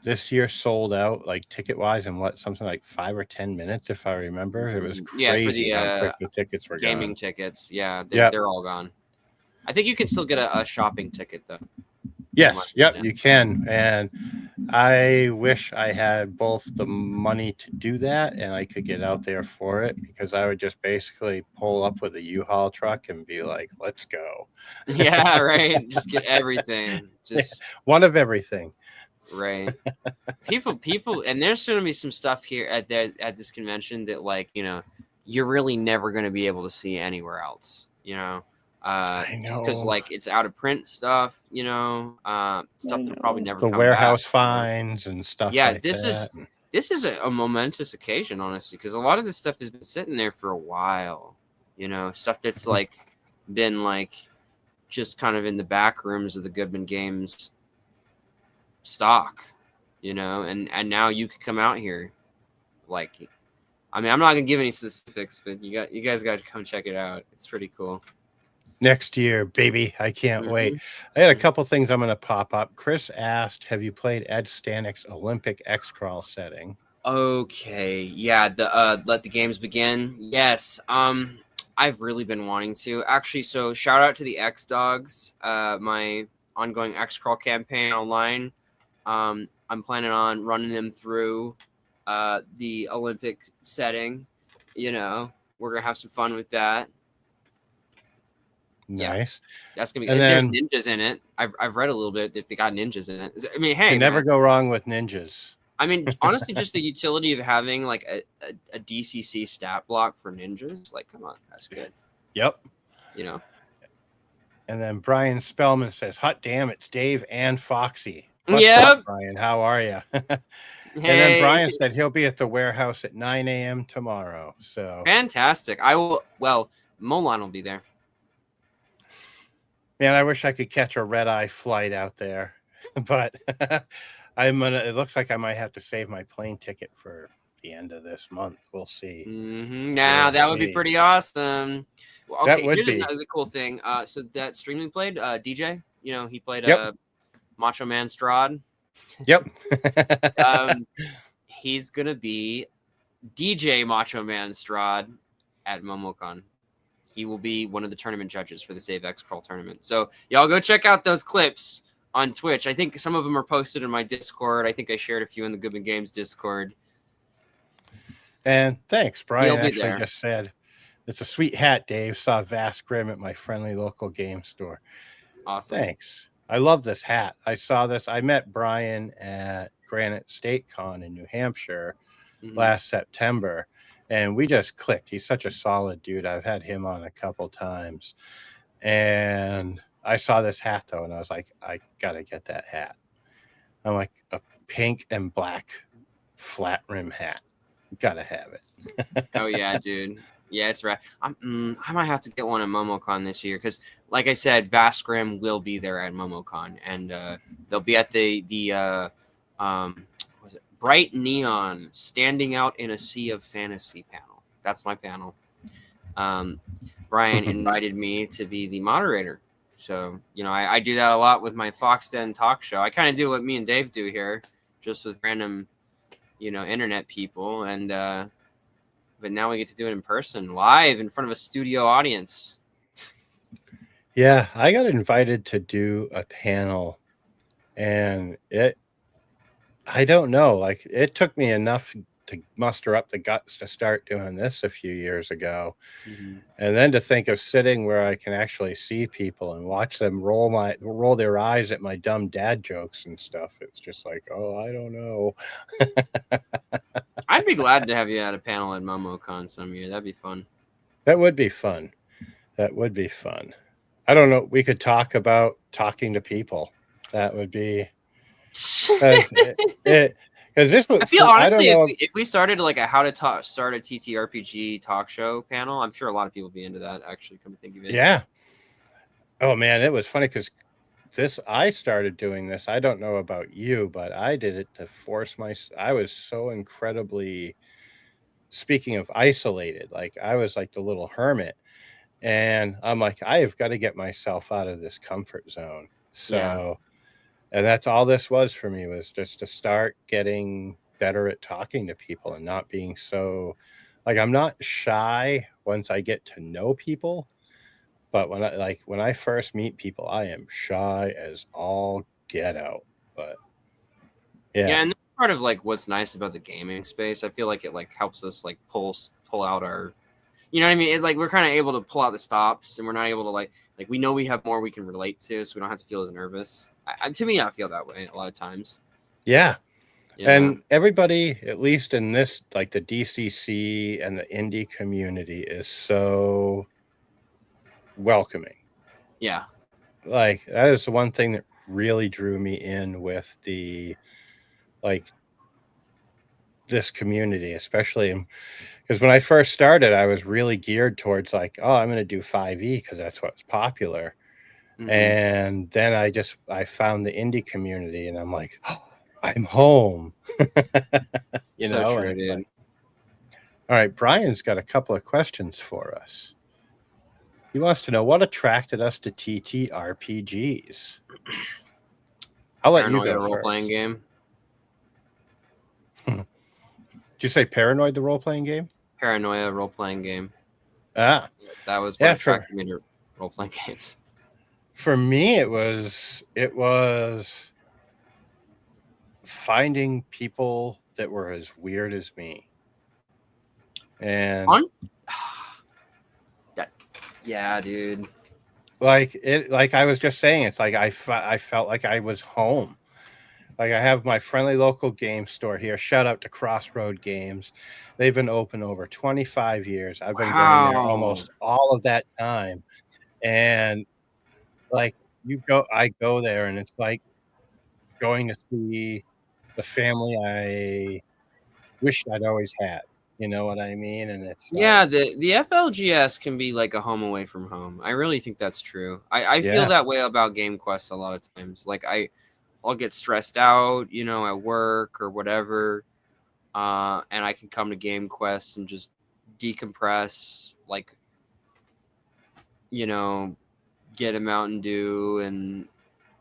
this year sold out like ticket wise in something like 5 or 10 minutes, if I remember. It was crazy how quick the tickets were gaming gone. Tickets. Yeah, they're all gone. I think you can still get a shopping ticket though. Yes, you can. And I wish I had both the money to do that and I could get out there for it, because I would just basically pull up with a U-Haul truck and be like, let's go. Yeah, right. Just get everything. Just One of everything. right. People, and there's going to be some stuff here at this convention that, like, you're really never going to be able to see anywhere else. I Just because, know. like, it's out of print stuff. Stuff that'll probably never The come back. warehouse finds and stuff Yeah, like that. this is a momentous occasion, honestly, because a lot of this stuff has been sitting there for a while. Stuff that's like been like just kind of in the back rooms of the Goodman Games stock, and now you could come out here. Like, I mean, I'm not gonna give any specifics, but you guys got to come check it out. It's pretty cool. Next year, baby. I can't wait. I had a couple things I'm going to pop up. Chris asked, have you played Ed Stanik's Olympic X-Crawl setting? Okay. Yeah, the Let the Games Begin. Yes. I've really been wanting to. Actually, so shout out to the X Dogs, my ongoing X-Crawl campaign online. I'm planning on running them through the Olympic setting. We're gonna have some fun with that. Nice. Yeah, that's gonna be. And There's then ninjas in it. I've read a little bit that they got ninjas in it. I mean, hey, you never go wrong with ninjas. I mean, honestly, just the utility of having like a DCC stat block for ninjas. Like, come on, that's good. Yep. And then Brian Spellman says, hot damn, it's Dave and Foxy. What's up, Brian? How are you? And then Brian said he'll be at the warehouse at 9 a.m. tomorrow. So fantastic. I will. Well, Molon will be there. Man, I wish I could catch a red-eye flight out there, but it looks like I might have to save my plane ticket for the end of this month. We'll see. Now that would be pretty awesome. Well, okay, that would here's be another cool thing. So that streaming played DJ. He played Yep. Macho Man Strahd. Yep. He's gonna be DJ Macho Man Strahd at MomoCon. He will be one of the tournament judges for the Save X Crawl tournament. So y'all go check out those clips on Twitch. I think some of them are posted in my Discord. I think I shared a few in the Goodman Games Discord. And thanks, Brian. Actually just said, it's a sweet hat, Dave. Saw Vast Grim at my friendly local game store. Awesome. Thanks. I love this hat. I saw this. I met Brian at Granite State Con in New Hampshire last September, and we just clicked. He's such a solid dude. I've had him on a couple times, and I saw this hat though, and I was like, I gotta get that hat. I'm like, a pink and black flat rim hat. Gotta have it. Oh yeah, dude. Yeah, it's right. I might have to get one at MomoCon this year because, like I said, Vast Grim will be there at MomoCon, and they'll be at the was it Bright Neon Standing Out in a Sea of Fantasy panel. That's my panel. Brian invited me to be the moderator, so I do that a lot with my Fox Den talk show. I kind of do what me and Dave do here, just with random, internet people, and but now we get to do it in person, live in front of a studio audience. Yeah, I got invited to do a panel, and I don't know, like, it took me enough to muster up the guts to start doing this a few years ago. And then to think of sitting where I can actually see people and watch them roll their eyes at my dumb dad jokes and stuff. It's just like, oh, I don't know. I'd be glad to have you at a panel at MomoCon some year. That'd be fun. That would be fun. That would be fun. I don't know. We could talk about talking to people. That would be because this would. I feel honestly, if we started like a how to start a TTRPG talk show panel, I'm sure a lot of people would be into that. Actually, come to think of it. Yeah. Oh man, it was funny because I started doing this. I don't know about you, but I did it to force I was so incredibly, speaking of isolated, like I was like the little hermit, and I'm like, I have got to get myself out of this comfort zone. So, and that's all this was for me, was just to start getting better at talking to people and not being so, like, I'm not shy once I get to know people. But when I first meet people, I am shy as all get out. But Yeah, and that's part of like what's nice about the gaming space. I feel like it like helps us like pull out our, you know what I mean? Like we're kind of able to pull out the stops, and we're not able to like we know we have more we can relate to, so we don't have to feel as nervous. To me, I feel that way a lot of times. Yeah. You know? And everybody, at least in this, like the DCC and the indie community, is so welcoming. Yeah. Like that is the one thing that really drew me in with the like this community, especially because when I first started, I was really geared towards like, oh, I'm going to do 5e because that's what's popular. Mhm. And then I found the indie community, and I'm like, oh, I'm home. You So know, true, and it's dude. like, all right, Brian's got a couple of questions for us. He wants to know what attracted us to TTRPGs. I'll let you Paranoia go role-playing first. game. Did you say Paranoid, the role-playing game? Paranoia role-playing game. Ah, That was what attracted me to role-playing games. For me, it was finding people that were as weird as me. And yeah, dude. Like I was just saying, it's like I felt like I was home. Like I have my friendly local game store here. Shout out to Crossroad Games. They've been open over 25 years. I've been going there almost all of that time. And like I go there, and it's like going to see the family I wished I'd always had. You know what I mean? And it's yeah, the FLGS can be like a home away from home. I really think that's true. I feel that way about Game Quest a lot of times. Like I'll get stressed out, you know, at work or whatever, and I can come to Game Quest and just decompress, like, you know, get a Mountain Dew and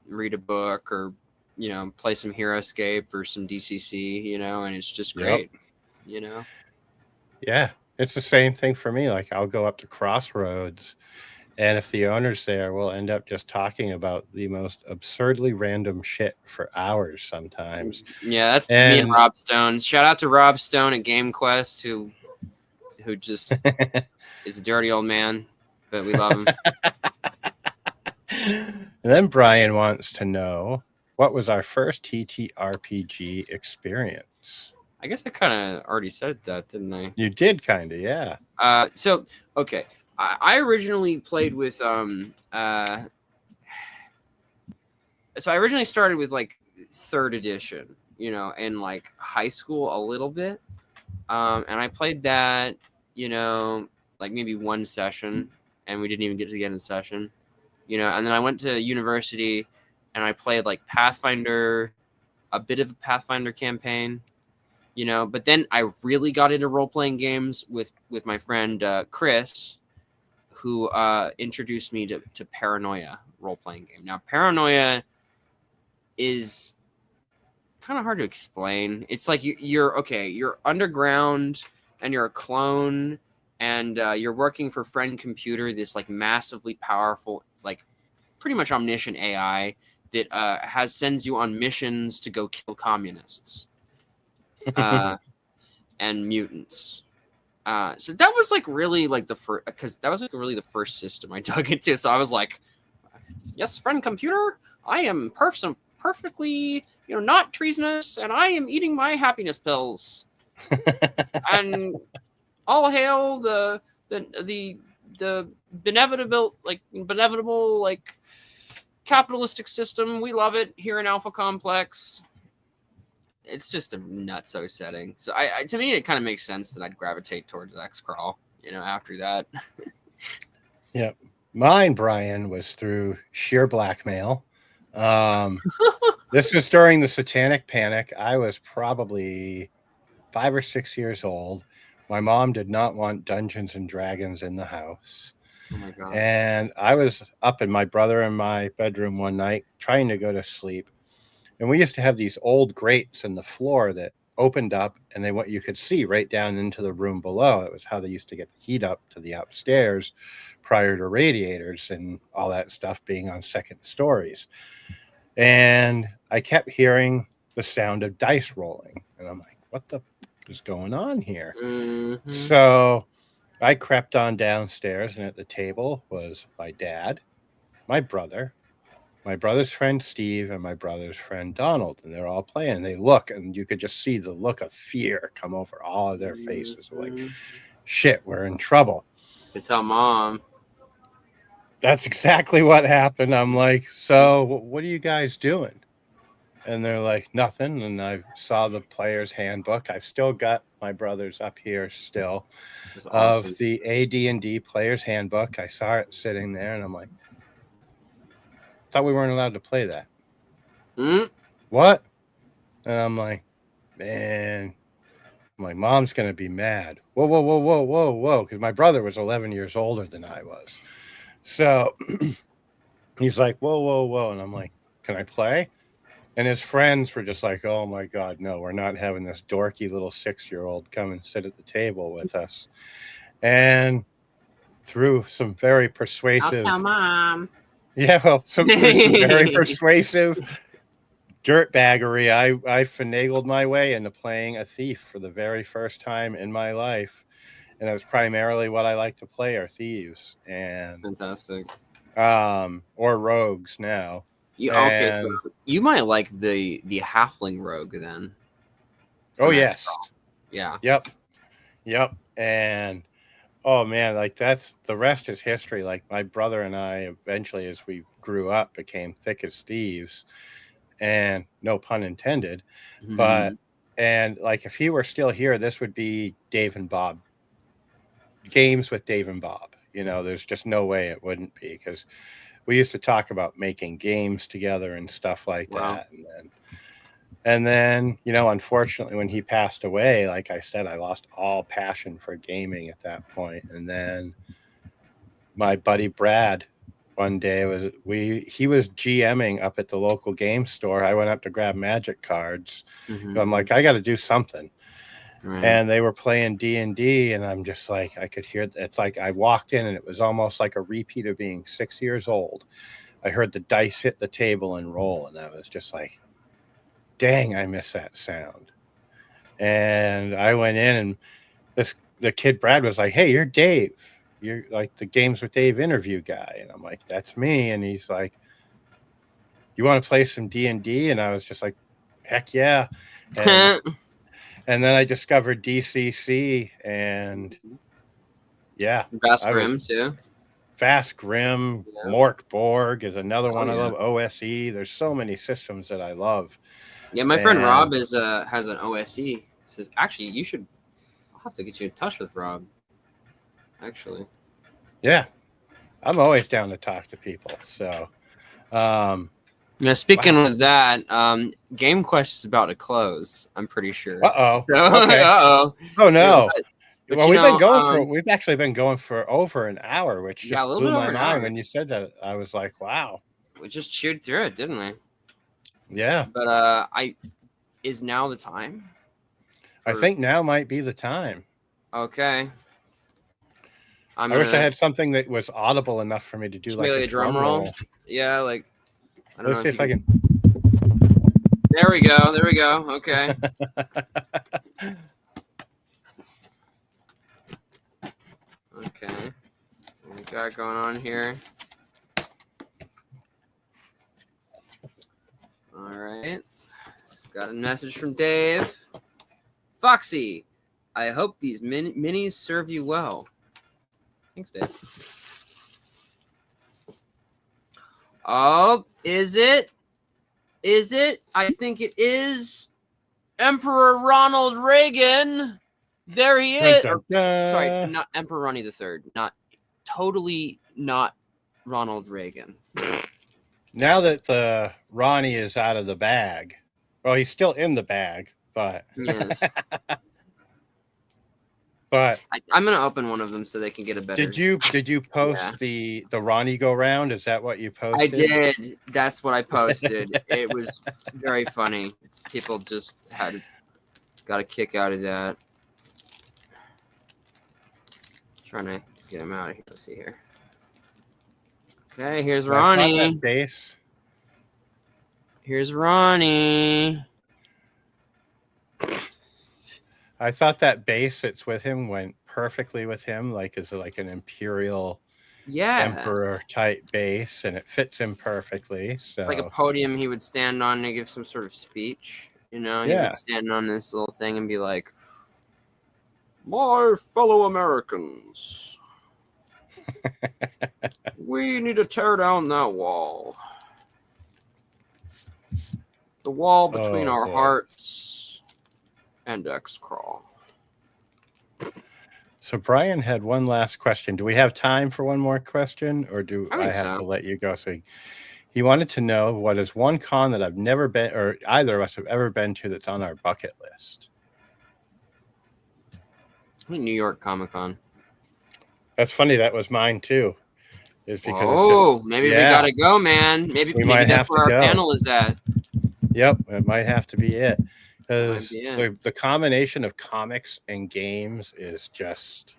read a book, or you know, play some HeroScape or some DCC, you know, and it's just great, you know. Yeah, it's the same thing for me. Like I'll go up to Crossroads, and if the owner's there, we'll end up just talking about the most absurdly random shit for hours sometimes. Yeah, that's me and Rob Stone. Shout out to Rob Stone at Game Quest, who just is a dirty old man, but we love him. And then Brian wants to know, what was our first TTRPG experience? I guess I kind of already said that, didn't I? You did kind of, yeah. So okay, I originally played with so I originally started with like 3rd edition, you know, in like high school a little bit, and I played that, you know, like maybe one session, and we didn't even get to get in session, you know, and then I went to university, and I played like Pathfinder, a bit of a Pathfinder campaign, you know, but then I really got into role-playing games with my friend Chris, who introduced me to Paranoia role-playing game. Now, Paranoia is kind of hard to explain. It's like you're underground, and you're a clone, and you're working for Friend Computer, this like massively powerful, like pretty much omniscient AI that sends you on missions to go kill communists and mutants. So that was like really like the first, because that was like really the first system I dug into. So I was like, yes, Friend Computer, I am perfectly, you know, not treasonous, and I am eating my happiness pills. And all hail the inevitable like capitalistic system. We love it here in Alpha Complex. It's just a nutso setting. So I to me, it kind of makes sense that I'd gravitate towards X-Crawl, you know, after that. Yeah. Mine, Brian, was through sheer blackmail. This was during the Satanic Panic. I was probably 5 or 6 years old. My mom did not want Dungeons and Dragons in the house. Oh my God. And I was up in my brother and my bedroom one night trying to go to sleep. And we used to have these old grates in the floor that opened up, and you could see right down into the room below. It was how they used to get the heat up to the upstairs prior to radiators and all that stuff being on second stories. And I kept hearing the sound of dice rolling. And I'm like, what the is going on here? Mm-hmm. So I crept on downstairs, and at the table was my dad, my brother's friend Steve, and my brother's friend Donald. And they're all playing. And they look, and you could just see the look of fear come over all of their faces. Like, shit, we're in trouble. Just could tell Mom. That's exactly what happened. I'm like, so what are you guys doing? And they're like, nothing. And I saw the player's handbook. I've still got my brother's up here still Awesome. of the AD&D player's handbook. I saw it sitting there, and I'm like, thought we weren't allowed to play that. What? And I'm like, man, my mom's going to be mad. Whoa. Because my brother was 11 years older than I was. So he's like, whoa. And I'm like, can I play? And his friends were just like, oh, my God, no, we're not having this dorky little 6-year-old come and sit at the table with us. And through some very persuasive... I'll tell Mom. Yeah, well, some very persuasive dirtbaggery, I finagled my way into playing a thief for the very first time in my life. And it was primarily what I like to play are thieves. And fantastic. Or rogues now. Okay, so you might like the halfling rogue then. Oh yes. Yeah. Yep. And oh man, like that's the rest is history. Like my brother and I eventually, as we grew up, became thick as thieves, and no pun intended. But and like if he were still here, this would be Dave and Bob games with Dave and Bob. You know, there's just no way it wouldn't be, because we used to talk about making games together and stuff like that. And then, you know, unfortunately, when he passed away, like I said, I lost all passion for gaming at that point. And then my buddy Brad, one day he was GMing up at the local game store. I went up to grab Magic cards. I'm like, I got to do something. Right. And they were playing D&D, and I'm just like, I could hear, it's like I walked in and it was almost like a repeat of being 6 years old. I heard the dice hit the table and roll, and I was just like, dang, I miss that sound. And I went in, and the kid Brad was like, hey, you're Dave. You're like the Games with Dave interview guy. And I'm like, that's me. And he's like, you want to play some D&D? And I was just like, heck yeah. And then I discovered DCC, and yeah. Vast Grim too. Vast Grim, yeah. Mork Borg is another one I love. OSE. There's so many systems that I love. Yeah, my friend Rob has an OSE. Says actually I'll have to get you in touch with Rob. Actually. Yeah. I'm always down to talk to people. So now, speaking of that, Game Quest is about to close. I'm pretty sure. So, okay. Oh no! But well, we've actually been going for over an hour, which just blew my mind when you said that. I was like, wow. We just chewed through it, didn't we? Yeah. But is now the time? I think now might be the time. Okay. I wish I had something that was audible enough for me to do like a drum roll. Yeah, like. Let's see if I can. There we go. Okay. Okay. What we got going on here? All right. Got a message from Dave. Foxy, I hope these minis serve you well. Thanks, Dave. Oh, is it? I think it is Emperor Ronald Reagan. There he is. Sorry, not Emperor Ronnie III. Not Ronald Reagan. Now that Ronnie is out of the bag, well, he's still in the bag, but yes. But I'm gonna open one of them so they can get a better. Did you post the Ronnie go round? Is that what you posted? I did. That's what I posted. It was very funny. People just got a kick out of that. Trying to get him out of here. Let's see here. Okay, here's Ronnie. Base. Here's Ronnie. I thought that base that's with him went perfectly with him, like is like an imperial emperor type base, and it fits him perfectly. So it's like a podium he would stand on to give some sort of speech. You know, he would stand on this little thing and be like, "My fellow Americans, we need to tear down that wall. The wall between our hearts and X-Crawl." So Brian had one last question. Do we have time for one more question, or do I have to let you go? So he wanted to know, what is one con that I've never been, or either of us have ever been to, that's on our bucket list? New York Comic Con. That's funny. That was mine too. Is because maybe we gotta go, man. Maybe might that's have where to our go. panel is at. Yep, it might have to be it. Because the combination of comics and games is just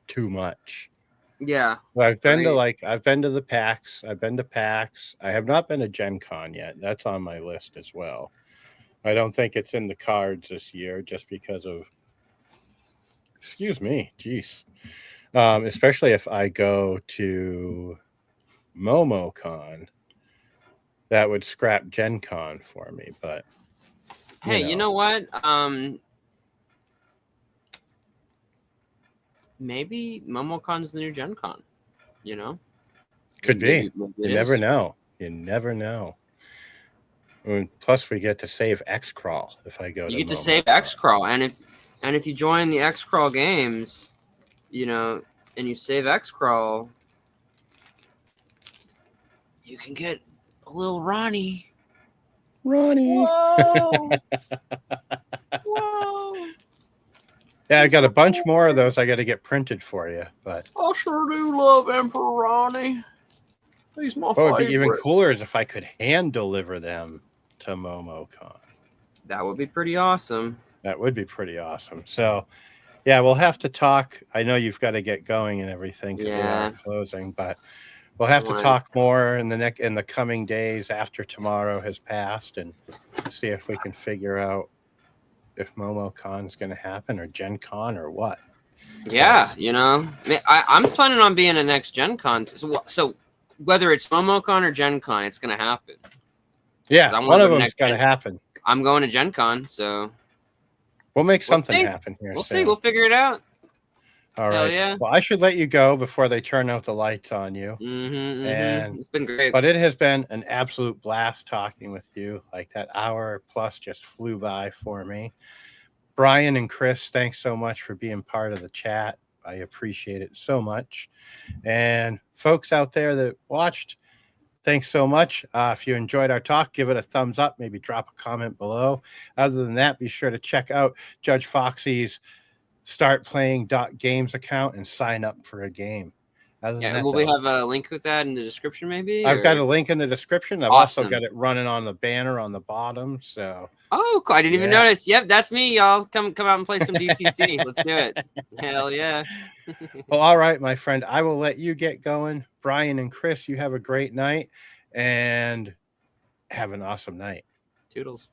too much. Yeah. Well, I've been to the PAX. I've been to PAX. I have not been to Gen Con yet. That's on my list as well. I don't think it's in the cards this year just because of, excuse me, geez. Especially if I go to MomoCon, that would scrap Gen Con for me. But hey, you know what? Maybe MomoCon's the new Gen Con. You know, could be. You never know. You never know. Plus, we get to save X-Crawl if I go. You get to save X-Crawl, and if you join the X-Crawl games, you know, and you save X-Crawl, you can get a little Ronnie. Whoa. Whoa. Yeah, I got a bunch more of those I got to get printed for you, but I sure do love Emperor Ronnie. He's my favorite. What would be even cooler is if I could hand deliver them to MomoCon. That would be pretty awesome. That would be pretty awesome. So, yeah, we'll have to talk. I know you've got to get going and everything because we are closing, but we'll have to talk more in the coming days after tomorrow has passed, and see if we can figure out if MomoCon is going to happen, or Gen Con, or what. Yeah, you know, I'm planning on being at next Gen Con. So whether it's MomoCon or Gen Con, it's going to happen. Yeah, one of them's got to happen. I'm going to Gen Con, so we'll make something happen here. We'll see. We'll figure it out. All right. Yeah. Well, I should let you go before they turn out the lights on you. And it's been great. But it has been an absolute blast talking with you. Like, that hour plus just flew by for me. Brian and Chris, thanks so much for being part of the chat. I appreciate it so much. And folks out there that watched, thanks so much. If you enjoyed our talk, give it a thumbs up. Maybe drop a comment below. Other than that, be sure to check out Judge Foxy's StartPlaying.games account and sign up for a game. Will we have a link with that in the description, maybe? I've got a link in the description. I've also got it running on the banner on the bottom. So. Oh, cool. I didn't even notice. Yep, that's me, y'all. Come out and play some DCC. Let's do it. Hell yeah. Well, all right, my friend. I will let you get going. Brian and Chris, you have a great night and have an awesome night. Toodles.